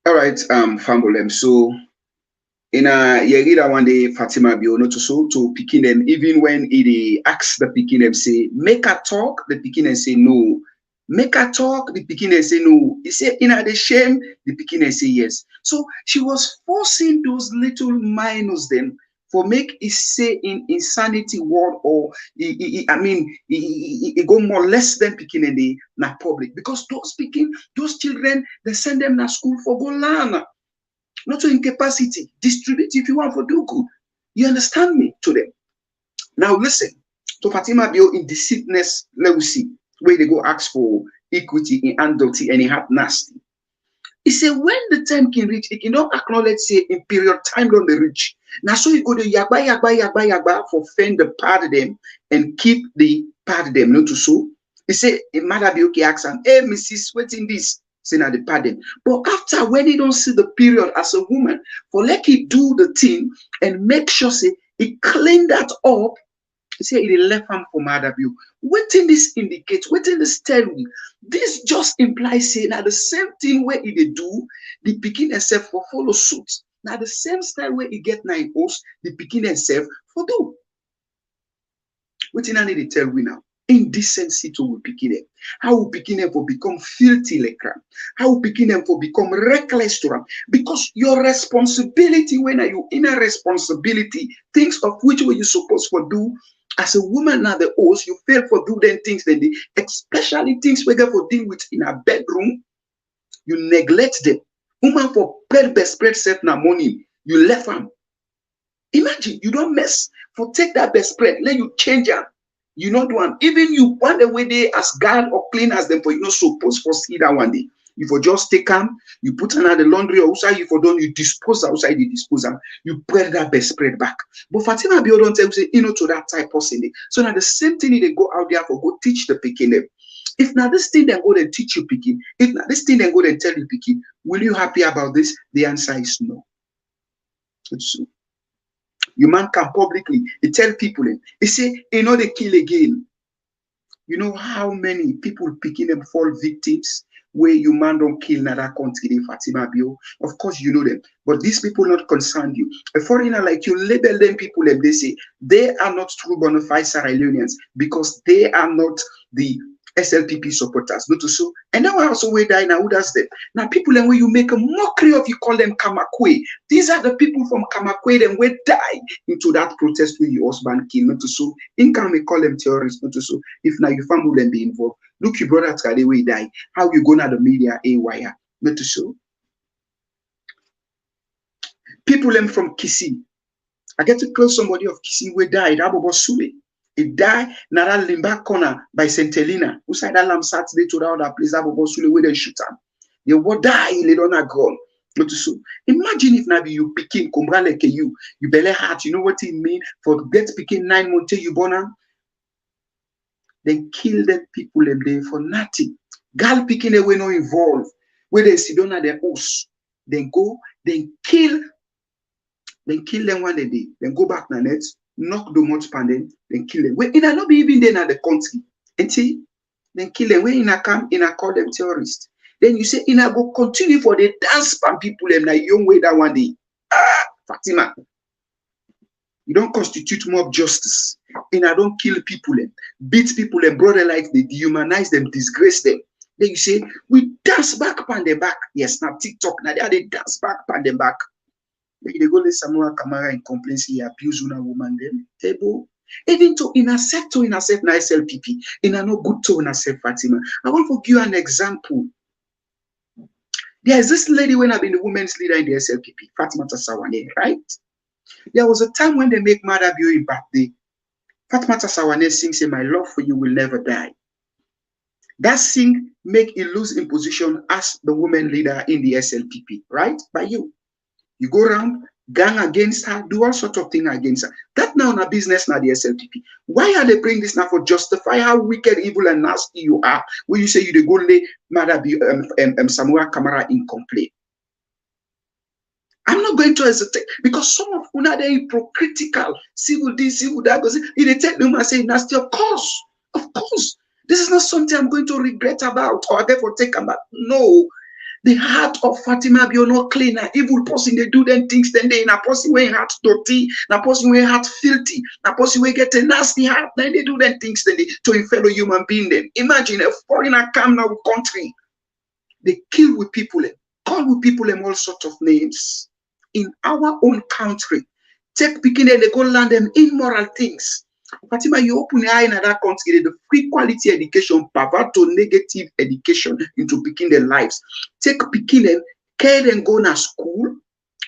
All right, Fambolem. So in a Yerida one day, Fatima Biono to picking them, even when he asks the picking them say, make a talk, the picking and say, no, Make her talk, the pikin say no. He say, in the shame, the pikin say yes. So she was forcing those little minors them for make it say in insanity word, or he go more less than pikin in the na public, because those children, they send them to school for go learn, not to incapacity, distribute if you want for do good. You understand me to them? Now listen, to Fatima Bio in deceitness, let we see where they go ask for equity in adultery and he had nasty. He said when the time can reach, it cannot acknowledge say in period time don't they reach. Now so you go to yagba for fend the part of them and keep the part of them, not to so. He said it might be okay accent. Hey Mrs. Waiting this. Say now the part them. But after when he don't see the period as a woman, for let he do the thing and make sure say he clean that up. He say it left hand for mother view. What in this indicates, what in this tell me, this just implies say now the same thing where he do, the pikin itself for follow suit. Now the same style where he get 9 hosts, the pikin itself for do. What in I need to tell we now? Indecency to will pikin them. How will pikin them for become filthy like them? How will pikin them for become reckless to them? Because your responsibility, when are you in a responsibility, things of which were you supposed to do as a woman now the host, you fail for do them things, then they, especially things we get for deal with in a bedroom, you neglect them. Woman for bed spread self now money, you left them. Imagine you don't mess for take that best spread, let you change them. You not do them. Even you want the way they as guard or clean as them for you not supposed for see that one day. You for just take them, you put another laundry outside, you for done, you dispose outside, you dispose them, you put that best spread back. But Fatima Bio don't tell you say, you know, to that type of thing. So now the same thing they go out there for go teach the picking them. If now this thing then go and teach you picking, if now this thing then go and tell you picking, will you happy about this? The answer is no. It's so. You man can publicly, he tell people, he say, you know, they kill again. You know how many people picking them fall victims where you man don't kill in that country, Fatima Bio? Of course you know them, but these people not concern you. A foreigner like you label them people and they say they are not true bona fide Sierra Leoneans because they are not the SLPP supporters, not so. And now also we die now. Who does them? Now people and when you make a mockery of, you call them Kamakwe. These are the people from Kamakwe then we die into that protest where your husband killed, not so. In can we call them terrorists, not so. If now your family them be involved, look your brother to the way die. How you go now the media a wire, not so. People them from Kisi. I get to close somebody of Kisi we died. Abobo Sule. It died Nara Limba corner by St. Helena. Who said that lamb Saturday to the other place Abobo Sule where they shoot them. They would die, they don't have gone. So imagine if now you picking Kumbra like you belly heart, you know what it mean for get picking 9 months you born them. Then kill them people them there for nothing. Girl picking away no involved. Where they sit down at their house. Then go, then kill them one day. Then go back na net. Knock the much pan them, then kill them. When in a not be even then at the country, and see, then kill them. When in a camp, in a call them terrorists. Then you say in a go continue for the dance pan people them like young way that one day. Ah, Fatima, you don't constitute mob justice. In a don't kill people them, beat people them, brother like they dehumanize them, disgrace them. Then you say we dance back pan them back. Yes, now TikTok now they dance back pan them back. They go let Samuel Kamara and complain he abuse una woman them. Able even to in a sector in a self na SLPP in a no good to in a self Fatima. I want to give you an example. There is this lady when I've been the women's leader in the SLPP, Fatima Tasawane, right? There was a time when they make Mother Bio birthday. Fatima Tasawane sings say my love for you will never die. That sing make it lose in position as the women leader in the SLPP, right? By you. You go around, gang against her, do all sorts of things against her. That now in a business now the SLPP. Why are they bringing this now for justify how wicked, evil, and nasty you are? When you say you they go lay Samuel Kamara in complaint. I'm not going to hesitate because some of una they hypocritical, civil this, civil that. Because if they take them and say nasty, of course. This is not something I'm going to regret about or therefore take about. No. The heart of Fatima be not clean. A evil person, they do them things, then they, na person wey heart dirty, na person wey heart filthy, na person wey get a nasty heart, then they do them things, then they to a fellow human being. Them imagine a foreigner come now country, they kill with people, call with people all sorts of names. In our own country, take picking and they go learn them immoral things. Fatima, you open your eye in that country, the free quality education, pervert to negative education into picking their lives. Take picking them, care them go to school.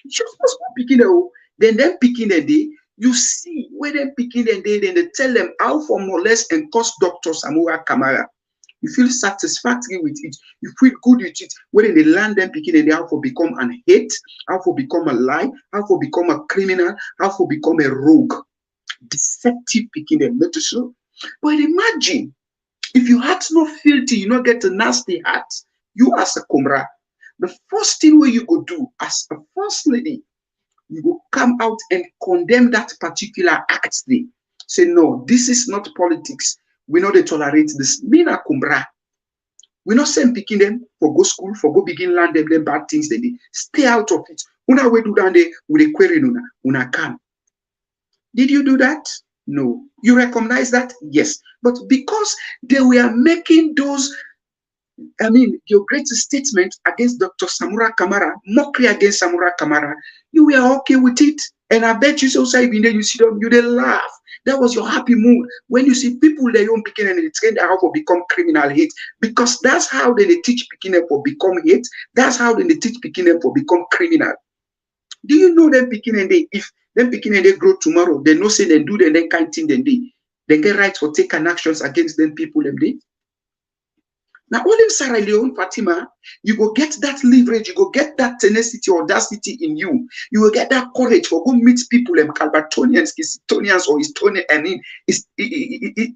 Just picking them, then picking the day. You see where them picking the day, then they tell them how for molest and cost Dr. Samura Kamara. You feel satisfactory with it. You feel good with it. When they land them picking and they how for become an hate, how for become a lie, how for become a criminal, how for become a rogue. Deceptive picking them, not so. But imagine if your heart's not filthy, you not get a nasty heart. You as a Kumra, the first thing where you go do as a first lady, you go come out and condemn that particular act. Day. Say no, this is not politics. We know they tolerate this. Mina Kumbra. We not send picking them for go school, for go begin land them bad things. They stay out of it. Una we do down there with a query una come. Did you do that? No. You recognize that? Yes. But because they were making those, your greatest statement against Dr. Samura Kamara, mockery against Samura Kamara, you were okay with it. And I bet you so even then you see them, you didn't laugh. That was your happy mood. When you see people they don't begin and they train how to become criminal hate. Because that's how they teach beginner for become hate. That's how they teach beginner for become criminal. Do you know them beginning they if them picking and they grow tomorrow, they no say they do them, then kind thing then they get rights for taking actions against them people them they. Now only Sarah Leone, Fatima, you go get that leverage, you go get that tenacity, audacity in you. You will get that courage for go meet people, them Calvatonians, Kistonians, or Estonian,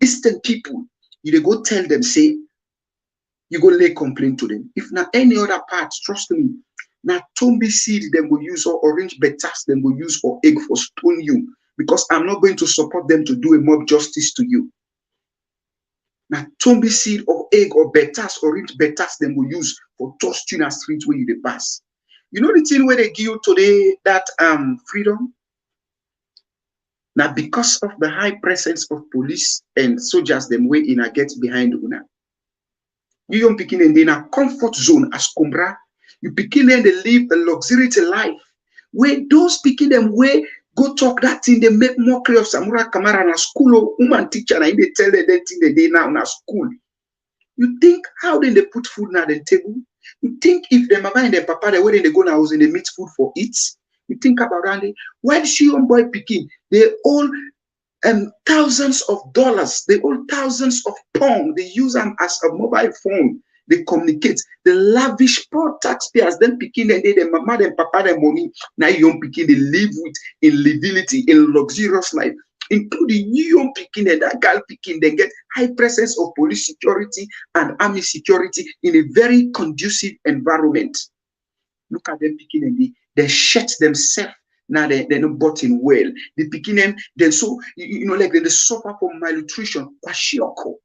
Eastern people. You go tell them, say, you go lay complaint to them. If not any other part, trust me. Now, Tombi seed, them will use or orange betas, them will use for egg for stone you. Because I'm not going to support them to do a mob justice to you. Now, Tombi seed or egg or betas, orange betas, them will use for toast you in a street where you pass. You know the thing where they give you today that freedom? Now, because of the high presence of police and soldiers, them way in a get behind Una. You young picking and in a comfort zone as Kumbra. You begin and they live a luxurious life where those picking them way go talk that thing, they make mockery of Samura Kamara in a school or woman teacher and they tell them that thing they now in a school. You think how then they put food on the table? You think if the mama and the papa they where they go now and they meet food for it? You think about that. Why she young boy picking? They all thousands of dollars, they all thousands of pounds. They use them as a mobile phone. They communicate. The lavish poor taxpayers then picking and the mama and papa their money. Now young picking they live with in livility, in luxurious life, including young picking and that girl picking. They get high presence of police security and army security in a very conducive environment. Look at them picking and they shut themselves. Now they're not bought in well. They picking them, then so like they suffer from malnutrition. Kwashioko.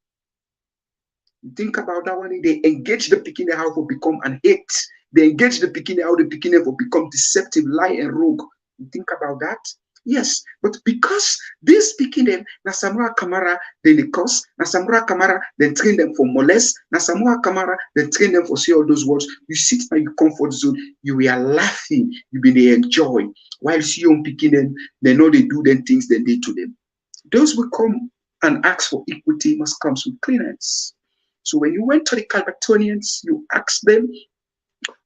Think about that one. They engage the picking how to become an hate. They engage the picking how the picking will become deceptive, lie, and rogue. You think about that? Yes, but because this picking them, na Samura Kamara, then the cause, na Samura Kamara, then train them for molest, na Samura Kamara, then train them for say all those words. You sit in your comfort zone, you are laughing, you be they enjoy. While you young picking them, they know they do them things they did to them. Those who come and ask for equity must come with clearance. So when you went to the Calvatonians, you asked them,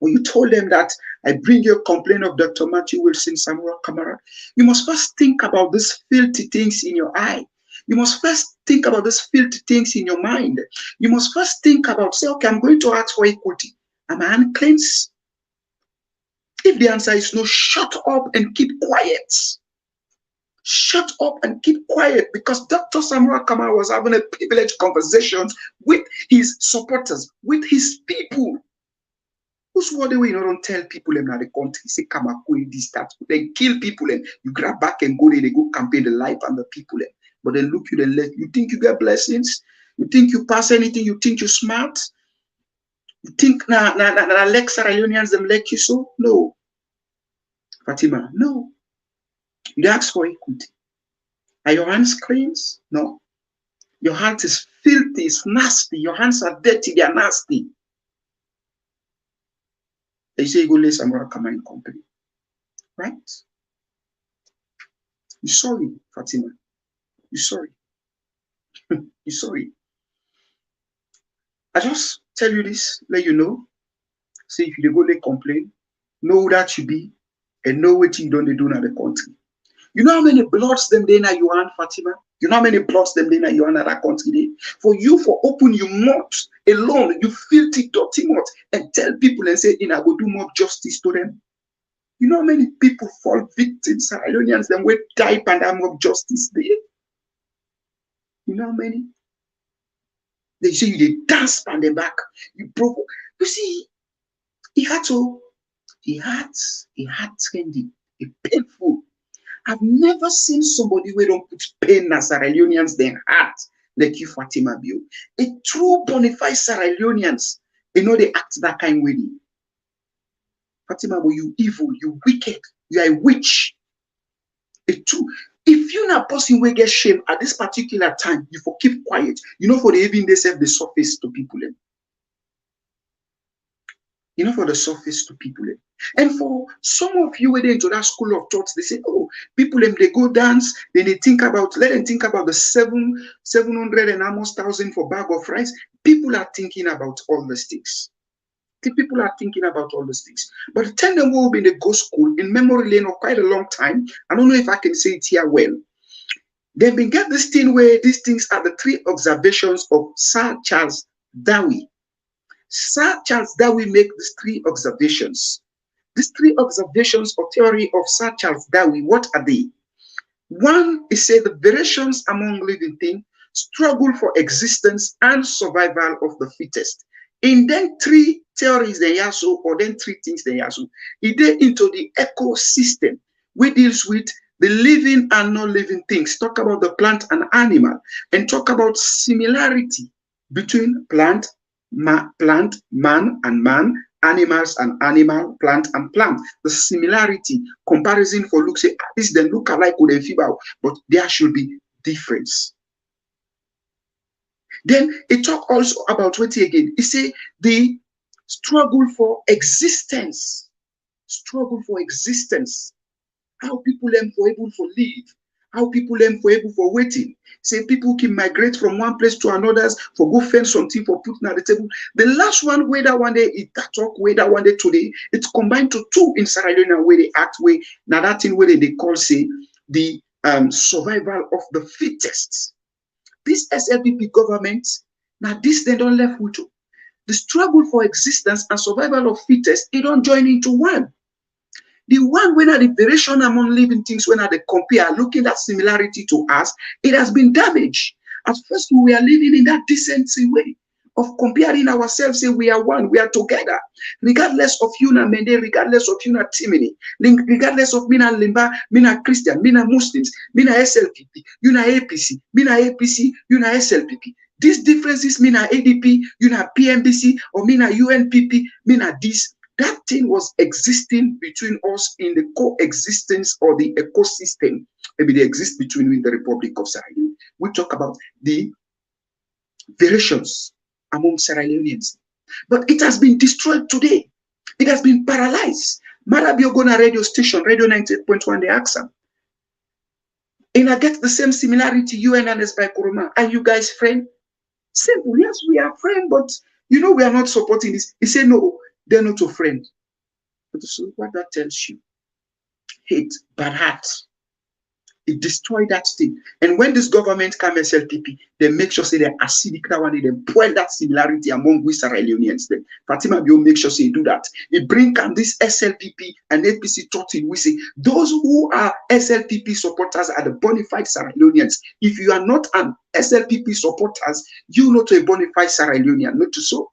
when you told them that I bring you a complaint of Dr. Matthew Wilson, Samura Kamara, you must first think about these filthy things in your eye. You must first think about these filthy things in your mind. You must first think about, say, okay, I'm going to ask for equity. Am I uncleansed? If the answer is no, shut up and keep quiet. Shut up and keep quiet, because Dr. Samura Kamara was having a privileged conversation with his supporters, with his people. Who's what the way you don't tell people in the country, say Kamakui, this, that, then kill people and you grab back and go there, they go campaign the life and the people. But then look you, then let you think you get blessings, you think you pass anything, you think you're smart. You think na like Sierra Leoneans them like you so? No. Fatima, no. You ask for equity. Are your hands clean? No. Your heart is filthy, it's nasty. Your hands are dirty, they are nasty. They say you go lay some rock in company. Right? You're sorry, Fatima. You're sorry. You're sorry. I just tell you this, let you know. Say if you go lay complain, know who that you be, and know what you don't do in the country. You know how many bloods them they na you and Fatima? You know how many bloods them they na you and that country day? For you for open your mouth alone, you filthy dirty mouth and tell people and say, I go do more justice to them. You know how many people fall victims, Sierra Leoneans, them will die and have more justice there? You know how many? They say you they dance on the back. You broke. You see, he had trendy, a painful. I've never seen somebody who don't put pain as Sierra Leoneans their heart like you, Fatima Bio. A true bona fide Sierra Leoneans, they know they act that kind of way. Fatima Bio, you evil, you wicked, you are a witch. A true. If you're not a person who get shame at this particular time, you for keep quiet. You know, for the even they serve the surface to people. You know, for the surface to people. And for some of you went into that school of thoughts, they say, oh, people they go dance, then they think about, let them think about the 700 and almost 1,000 for bag of rice. People are thinking about all these things. People are thinking about all these things. But tell them who been in the go school in memory lane for quite a long time. I don't know if I can say it here well. They've been get this thing where these things are the 3 observations of Sir Charles Darwin. Sir Charles Darwin make these 3 observations. These 3 observations or theory of Sir Charles Darwin, what are they? One is say the variations among living things struggle for existence and survival of the fittest. In then 3 theories they are so, or then 3 things they are so. It is into the ecosystem, which deals with the living and non-living things. Talk about the plant and animal, and talk about similarity between plant, man and man, animals and animal, plant and plant. The similarity, comparison for look, say this then look alike with a feeble, but there should be difference. Then it talk also about what again? It say the struggle for existence. Struggle for existence. How people them for able to live. How people them for able for waiting. Say people can migrate from one place to another for go find something for putting at the table. The last one where that one day it talk where that one day today, it's combined to 2 in Sierra Leone where they act way. Now that thing where they call say the survival of the fittest. This SLPP government, now this they don't left with you. The struggle for existence and survival of fittest, they don't join into one. The one when at the variation among living things, when at the compare, looking at similarity to us, it has been damaged. At first, we are living in that decency way of comparing ourselves, say we are one, we are together, regardless of you na Mende, regardless of you na Timini, regardless of me na Limba, me na Christian, me na Muslims, me na SLPP, you na APC, me na APC, you na SLPP. These differences, me na ADP, you na PMBC, or me na UNPP, me na this. That thing was existing between us in the coexistence or the ecosystem. Maybe they exist between the Republic of Sierra Leone. We talk about the variations among Sierra Leoneans. But it has been destroyed today. It has been paralyzed. Marabiogona radio station, Radio 98.1, the AXA. And I get the same similarity, you and Anes by Kuruma. Are you guys friends? Simple, yes, we are friends, but you know we are not supporting this. He said, no, they're not your friend. But so what that tells you, hate, bad heart, it destroyed that thing. And when this government come SLPP, they make sure say they're acidic that one, they spoil that similarity among we Sierra Leoneans. Then Fatima Bio make sure say do that. It bring this SLPP and APC thought in we say those who are SLPP supporters are the bona fide Sierra Leoneans. If you are not an SLPP supporters, you not a bona fide Sierra Leonean, not to so.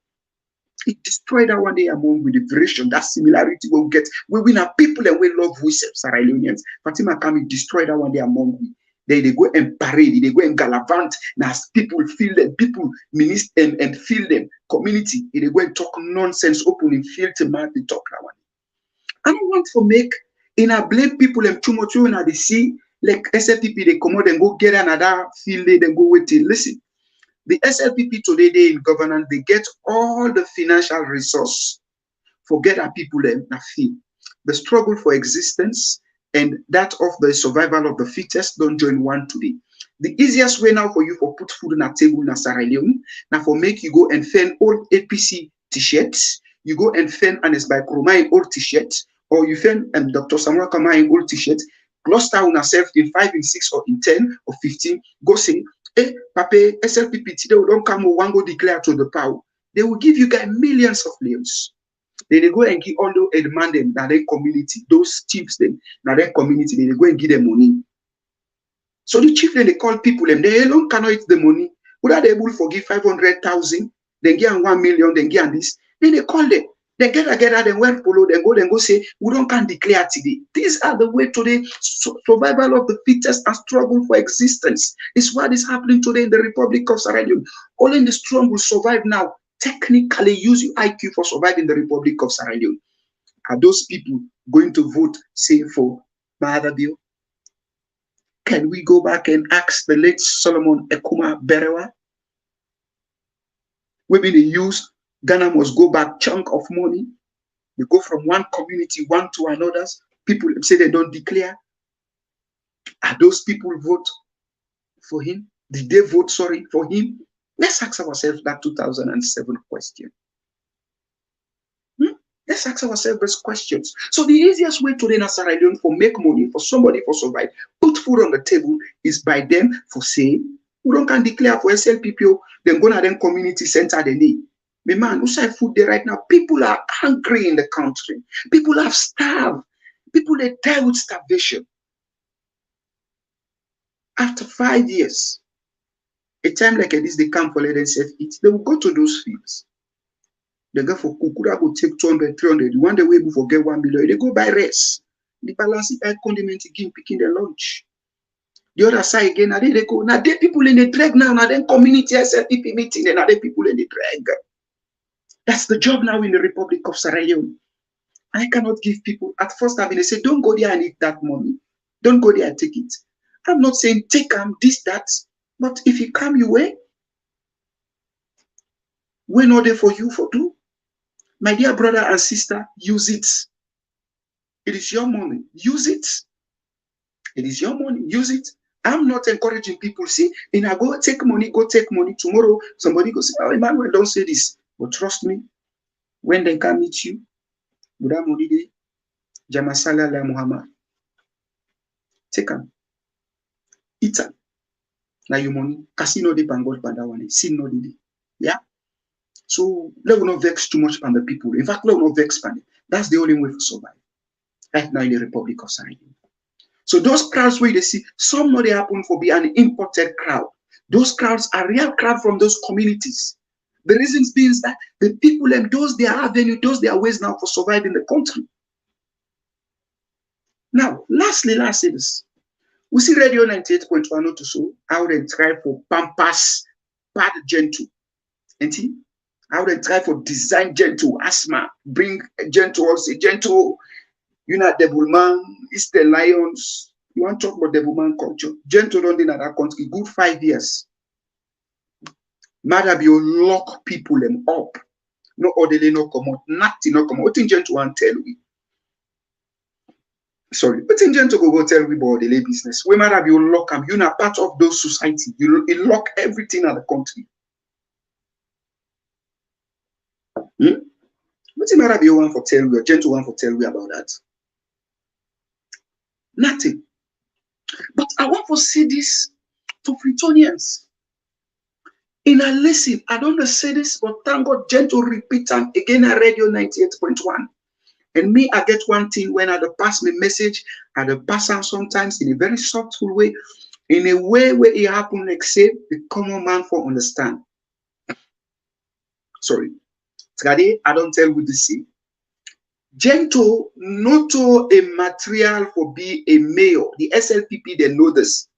It destroyed that one day among with the variation, that similarity we'll get. We win our people and we love we Sierra Leoneans. Fatima Kami destroyed that one day among we. They go and parade, they go and gallivant. Now people feel them, people minister and feel them. Community, they go and talk nonsense, open and feel to man, they talk that one. I don't want to make in a blame people and too much when they see like SLPP, they come out and go get another field, they then go wait till listen. The SLPP today, they in governance, they get all the financial resource. Forget our people and feel. The struggle for existence and that of the survival of the fittest don't join one today. The easiest way now for you for put food on a table in Sierra Leone, now for make you go and find old APC t-shirts, you go and find Anes by Kroma in old t-shirts, or you find Dr. Samuel Kama in old t-shirts, cluster on yourself in 5, in 6, or in 10, or 15, go say, hey, Pape, SLPP, today we don't come one go declare to the power. They will give you guys millions of leons. Then they go and give all the demand them now their community, those chiefs them now their community, they go and give them money. So the chief then they call people them, they alone cannot eat the money. Would are they able to forgive 500,000, then give 1 million, then give this. Then they call them, then get together, then well follow, then go say, we don't can declare today. These are the way today, survival of the fittest and struggle for existence. It's what is happening today in the Republic of Sierra Leone. Only the strong will survive now. Technically use your IQ for surviving the Republic of Sierra Leone. Are those people going to vote, say, for Mahada Bill? Can we go back and ask the late Solomon Ekuma Berewa? Maybe they use Ghana must go back chunk of money. They go from one community, one to another. People say they don't declare. Are those people vote for him? Did they vote, sorry, for him? Let's ask ourselves that 2007 question. Let's ask ourselves these questions. So the easiest way today in Sierra Leone for make money, for somebody for survive, put food on the table is by them for saying, we don't can declare for SLPPO, then go to them community center they need. But man, who say food there right now? People are hungry in the country. People have starved. People they die with starvation. After 5 years, a time like this, they come for let themselves eat. They will go to those fields. They go for kukura, go take 200, 300. One day we will get 1 million. They go buy rice. The balance it condiment again, picking the lunch. The other side again, now they go. Now they people in the drag now. Now then community SLPP meeting. And now they people in the drag. That's the job now in the Republic of Sierra Leone. I cannot give people at first. I mean, they say, don't go there and eat that money. Don't go there and take it. I'm not saying take this, that. But if you come your way, we're not there for you for do. My dear brother and sister, use it. It is your money. Use it. It is your money. Use it. I'm not encouraging people say, and I go take money, Tomorrow, somebody go say, oh, Emmanuel, don't say this. But trust me, when they come meet you, Buddha Modide, Jamasala La Muhammad, take them. Eat them. Now your money, casino de pangol pandawane, sin no didi. Yeah? So let us not vex too much on the people. In fact, let us not vex on it. That's the only way to survive. Right now in the Republic of Sierra Leone. So those crowds where they see, some know they happen for be an imported crowd. Those crowds are real crowd from those communities. The reasons being that the people and those their avenue, those their ways now for surviving the country. Now, lastly, this. We see Radio 98.1 to so how they try for pampas, pad gentle. And how they try for design gentle, asthma, bring gentle, also gentle, you know, Devilman, Eastern Lions. You want to talk about Devilman culture? Gentle don't in that country, good 5 years. Mother be lock people them up. No orderly, no come out, nothing, no come out. What in gentle and tell we? Sorry, but in gentle go tell we about the business. We might have you lock them. You're not part of those society. You lock everything in the country. What's the matter? You want for tell we or gentle one for tell we about that? Nothing. But I want to see this for Britonians. In a lesson, I don't say this, but thank God, gentle repeat them again at Radio 98.1. And me, I get one thing when I pass my message, I pass them sometimes in a very softful way, in a way where it happen like say the common man for understand. Sorry. Today, I don't tell with the sea. Gentle, not a material for be a mayor. The SLPP, they know this.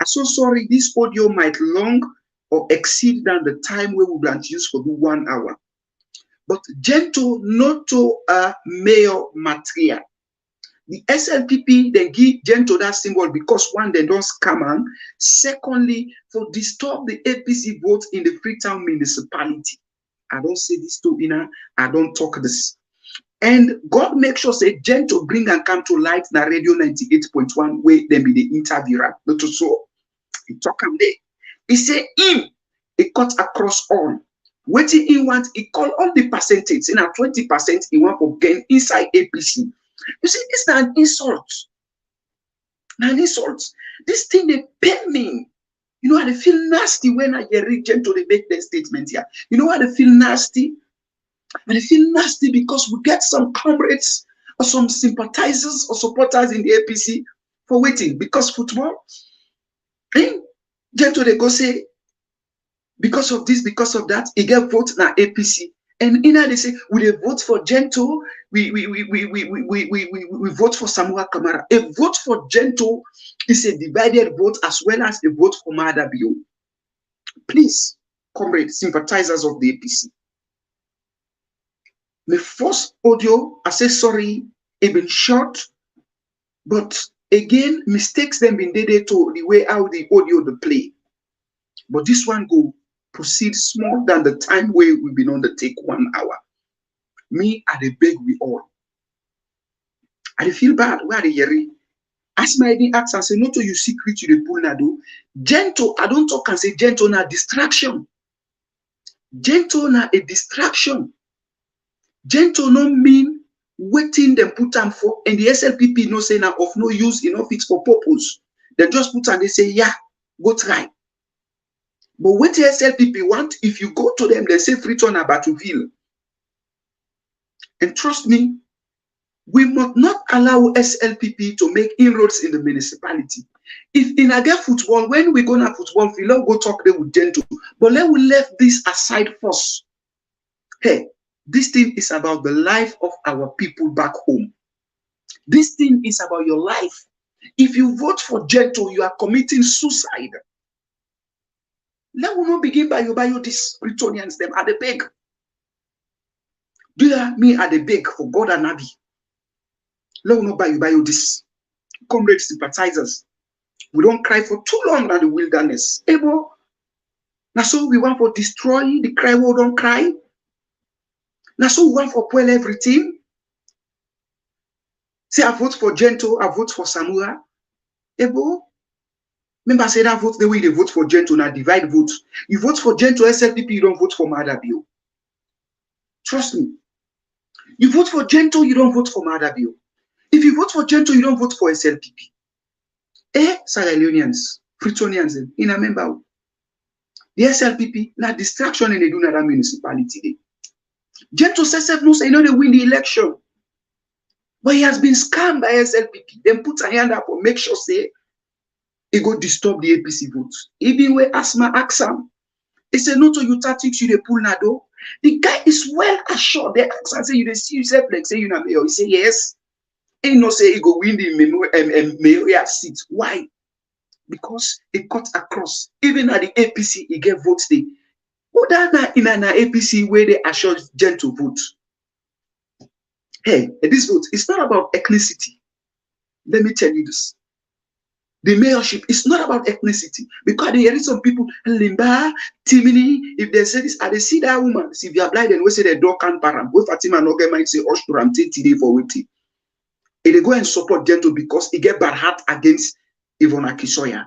I'm so sorry, this audio might long or exceed than the time we will grant use for the 1 hour. But Gento noto mayor matria. The SLPP then give Gento that symbol because one, they don't scam am. Secondly, for disturb the APC vote in the Freetown municipality. I don't say this to Ina, I don't talk this. And God make sure say Gento bring and come to light na radio 98.1 where then be the interview. Not so he talk am there. He say him, he cut across all. Waiting he want, he call all the percentage. In a 20% he want to gain inside APC. You see, this is an insult. An insult. This thing they pay me. You know how they feel nasty when I hear Gento they make their statement here. You know how they feel nasty? And they feel nasty because we get some comrades or some sympathizers or supporters in the APC for waiting because football. Gento they go say, because of this, because of that, he get vote na APC. And in they say, we vote for Gento, we vote for Samuel Kamara. A vote for Gento is a divided vote as well as a vote for Maada Bio. Please, comrade, sympathizers of the APC. My first audio, I say sorry, it been short, but again, mistakes them been dated to the way how the audio they play. But this one go proceed small than the time where we've been on the take 1 hour. Me, I dey beg we all. I dey feel bad. Where are they hearing? As my ask and say, no to you secret you the pull na do. Gento, I don't talk and say Gento na distraction. Gento na a distraction. Gento no mean waiting them put them for, and the SLPP no say now of no use, enough it's for purpose. They just put and they say, yeah, go try. But what the SLPP want, if you go to them, they say Freetown or Battlefield. And trust me, we must not allow SLPP to make inroads in the municipality. If in a get football, when we go to football field, let's go talk there with Gento. But let we left this aside first. Hey, this thing is about the life of our people back home. This thing is about your life. If you vote for Gento, you are committing suicide. Let we not begin by you these Britonians, them at the beg. Do you hear me at the beg for God and Nabi? Let we not by you this. Comrade sympathizers. We don't cry for too long in the wilderness. Ebo. Now so we want for destroy the cry we don't cry. Now so we want for spoil everything. Say I vote for Gento, I vote for Samura. Ebo. Remember, I said that vote the way they vote for Gento, now divide vote. You vote for Gento, SLPP, you don't vote for Maada Bio. Trust me. You vote for Gento, you don't vote for Maada Bio. If you vote for Gento, you don't vote for SLPP. Sierra Leoneans, Freetonians, in a member. The SLPP, now distraction in the do another municipality. Gento says, no, say, they win the election. But he has been scammed by SLPP. Then put a hand up or make sure, say, he go disturb the APC votes. Even where Asma Aksam, he said, no to you tactics, you the pull nado. The guy is well assured. They ask and say, you see yourself like say you know mayor. He say, yes. He no say he go win the mayoral seat. Why? Because he cut across. Even at the APC, he get votes there. Who that in an APC where they assure Gento vote? Hey, this vote, it's not about ethnicity. Let me tell you this. The mayorship is not about ethnicity because there is some people, Limba, Timini, if they say this, they see that woman. See, if you are blind and we say the dog can't param, both Fatima and Oge might say, Oshturam today for waiting. And they go and support Gento because he get bad heart against Ivona Kisoya.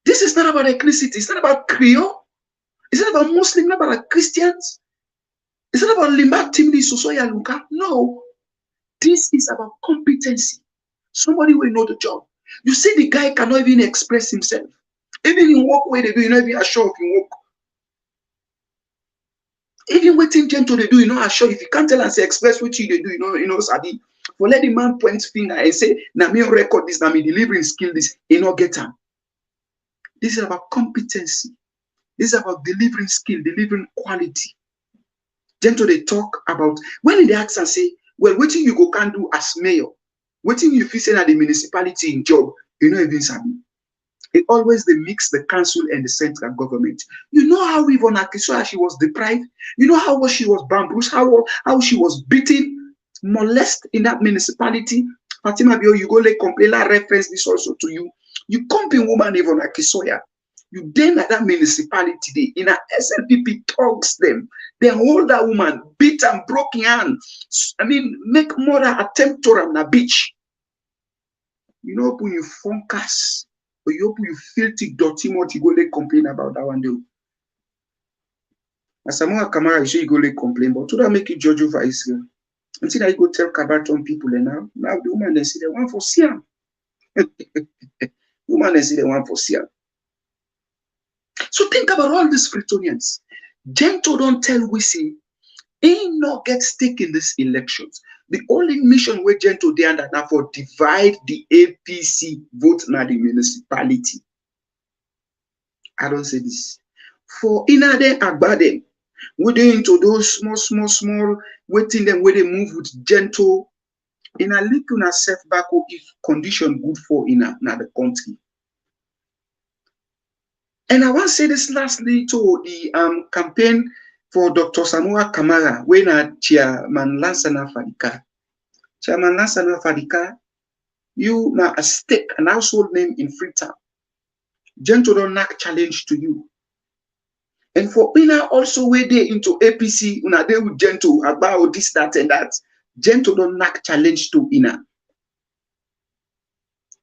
This is not about ethnicity, it's not about Creole, it's not about Muslim, not about Christians, it's not about Limba, Timini, Sosoya, Luka. No, this is about competency. Somebody will know the job. You see, the guy cannot even express himself. Even in work where they do, you not even assure if you work. Even waiting Gento they do, you know, assure if you can't tell and say express what you they do, you know, Sadi. For let the man point finger and say, na me record this, na me delivering skill this, you know, get him. This is about competency. This is about delivering skill, delivering quality. Gento they talk about when they ask and say, well, what you go can do as mayor? What you feel say at the municipality in job? You know, even Sabi. It always they mix the council and the central government. You know how Yvonne Akisua, she was deprived. You know how she was bamboozled, how she was beaten, molested in that municipality. Fatima Bio, you go like complain. I reference this also to you. You comping woman Yvonne Akisua. You then at that municipality in a SLPP talks them. They hold that woman, beat and broke hand. I mean, make murder attempt to run a beach. You know, when you funkers. But you open you filthy, dirty mouth, you go like complain about that one do. As Samoa Kamara, you say you go like complain, but to that make you judge over Israel. Until I go tell Kabaton people and now the woman they say they want for Siam. Woman they say they want for Siam. So think about all these Freetonians. Gento don't tell Wisi, ain't no get stake in these elections. The only mission where Gento they under now for divide the APC vote na the municipality. I don't say this. For Inade Agbade, we they into those small, waiting them where they move with Gento in a little na self back if condition good for in the country. And I want to say this lastly to the campaign for Dr. Samoa Kamara, when Chairman Lansana Fadika. Chairman Lansana Fadika, you now a stake, an household name in Freetown. Gento don't knock challenge to you. And for Ina also where they into APC, una they with Gento about this, that, and that. Gento don't knock challenge to Ina.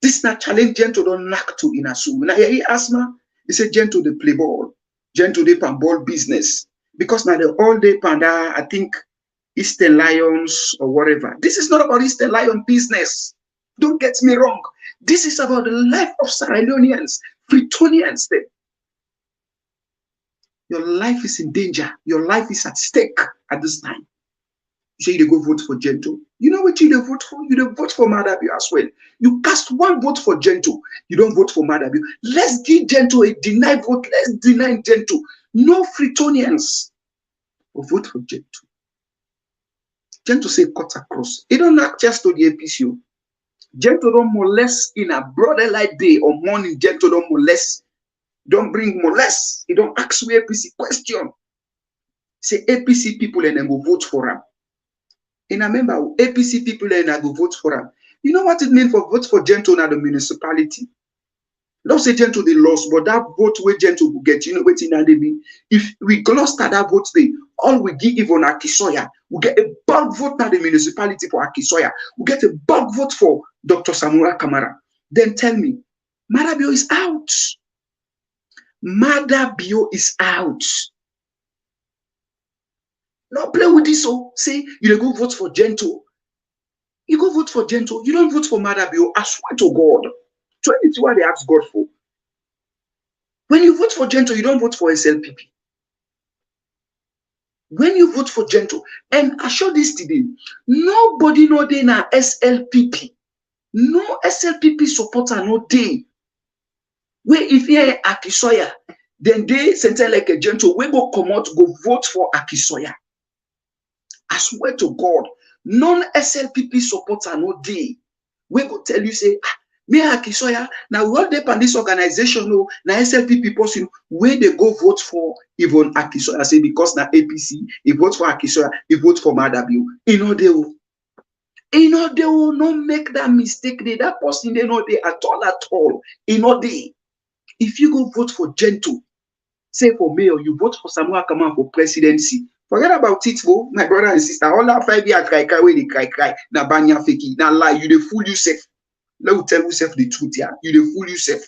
This not challenge Gento don't knock to Ina. So when I hear asthma, he said Gento they play ball. Gento they pan ball business. Because now they all day panda, I think Eastern Lions or whatever. This is not about Eastern Lion business. Don't get me wrong. This is about the life of Sierra Leoneans, Freetonians. Your life is in danger. Your life is at stake at this time. You say you go vote for Gento. You know what you vote for? You don't vote for Madabio as well. You cast one vote for Gento. You don't vote for Madabio. Let's give Gento a denied vote. Let's deny Gento. No Freetonians will vote for Gento. Gento say cut across. It don't act just to the APCO. Gento don't molest in a broader light day or morning. Gento don't molest. Don't bring molest. He don't ask me APC question. Say APC people and then go vote for him. And I remember APC people and I go vote for him. You know what it means for vote for Gento now the municipality? Don't say Gento they lost, but that vote where Gento will get, you know what in they mean? If we lost at that vote day, all we give Yvonne Akisua, we get a bulk vote now the municipality for Akisua. We get a bulk vote for Dr. Samoa Kamara. Then tell me, Madabio is out. Madabio is out. Now play with this. So say you go vote for Gento. You go vote for Gento. You don't vote for Madabio. I swear to God. 22 what they ask God for. When you vote for Gento, you don't vote for SLPP. When you vote for Gento, and I show this today, nobody know they na SLPP. No SLPP supporter no day. Where if you are Akisua, then they send like a Gento, we go come out, go vote for Akisua. I swear to God, non-SLPP supporter no day. We go tell you, say, me Akisua, now what they pan this organization, no, now SLPP person, where they go vote for Yvonne Akisua. I say, because now APC, he vote for Akisua, he vote for Madabio. You know, they will not make that mistake. That person, they know they at all. You know, if you go vote for Gento, say for mayor, you vote for Samoa Kamara for presidency. Forget about it, for my brother and sister. All that 5 years cry, where they cry. Na banya fake, na lie. You dey fool yourself. Let me tell yourself the truth here. You dey fool yourself.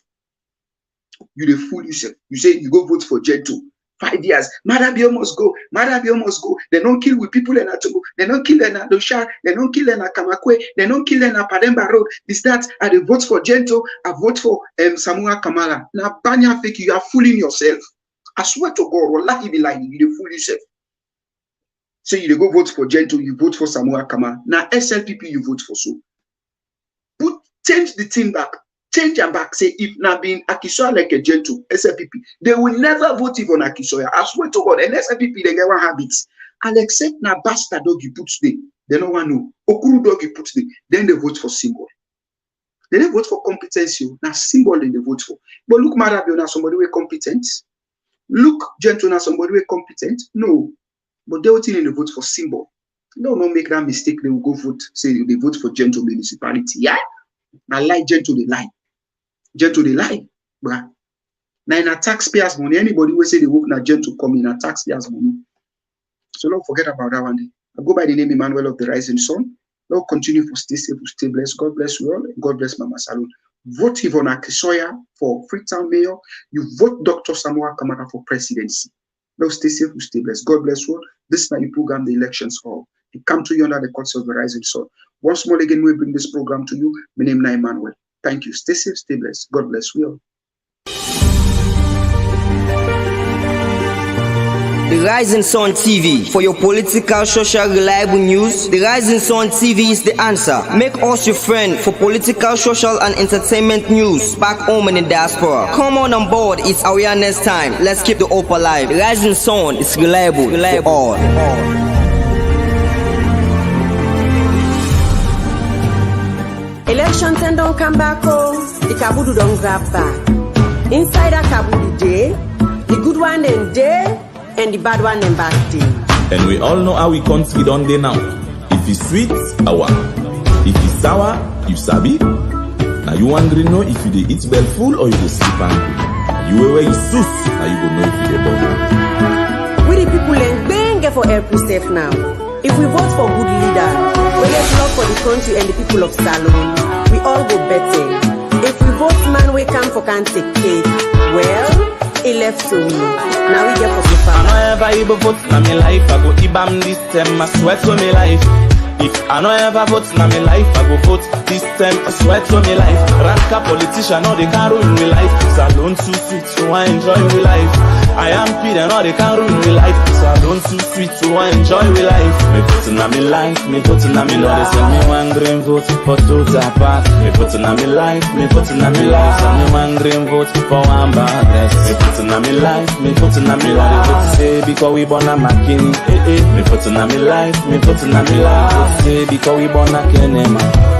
You dey fool yourself. You say you go vote for Gento. 5 years. Madabio must go. Madabio must go. They don't kill with people in Atogo. They don't kill in Dosha. They don't kill in Kamakwe. They don't kill in Pademba Road. This that. I dey vote for Gento. I vote for Samoa Kamara. Na banya fake. You are fooling yourself. I swear to God, wallahi be lying. You dey fool yourself. So you go vote for Gento, you vote for Samoa Kamara. Now SLPP you vote for so. Change the thing back. Change them back. Say if now being Akisua like a Gento, SLPP, they will never vote even Akisua. I swear to God, and SLPP they get one habits. And except now bastard dog you put today, they don't want to know. Okuru dog you put today, then they vote for symbol. They didn't vote for competency. Now symbol they vote for. But look, Marabio, now somebody who competent. Look, Gentle, now somebody who competent. No. But they will still vote for symbol. No, make that mistake. They will go vote, say they vote for Gentle municipality. Yeah? I like Gentle, they lie. Gentle, they lie. Bruh. Now in a taxpayers' money, anybody will say they work now Gentle come in a taxpayers' money. So don't forget about that one day. I go by the name Emmanuel of the Rising Sun. Lord, continue for stay safe, stay blessed. God bless you all. God bless Mama Salon. Vote Yvonne Akisoya for Freetown Mayor. You vote Dr. Samuel Kamara for presidency. Lord, stay safe, stay blessed. God bless you all. This is how you program the elections all. It come to you under the courts of the Rising Sun. Once more again, we bring this program to you. My name is Emmanuel. Thank you. Stay safe, stay blessed. God bless you all. The Rising Sun TV. For your political, social, reliable news, The Rising Sun TV is the answer. Make us your friend for political, social, and entertainment news back home in the diaspora. Come on board, it's awareness time. Let's keep the hope alive. The Rising Sun is reliable for all. Election 10 don't come back home, the Kabudu don't grab back. Inside a Kabudu day, the good one and day, and the bad one and back day. And we all know how we country done day now. If it's sweet, awa. If it's sour, you sabi. Now you hungry know if you dey eat well full or you dey sleep hungry. You where you sus, now you go know if you dey born. We the people and bang for every step now. If we vote for good leader, we let's love for the country and the people of Salon, we all go better. If we vote man we come for can't take cake, well, it left to me. Now we get for the family. I know ever you vote na me life, I go ibam this time, I swear to me life. If I know ever vote na me life, I go vote this time, I swear to me life. Ranka politician, no they can't ruin me life. Salon too sweet, so I enjoy me life. I am Peter, no they can't ruin me life. Salon too sweet, so I enjoy me life. Me vote na me life, me vote na me life. They send me one green vote for two tapas. Me vote na me life, me vote na me life. Send me one green vote for one badness. Me vote na me life, me vote na me life. They vote say because we born a makin, Me vote na me life, me vote na me life. Say because we born a kenema.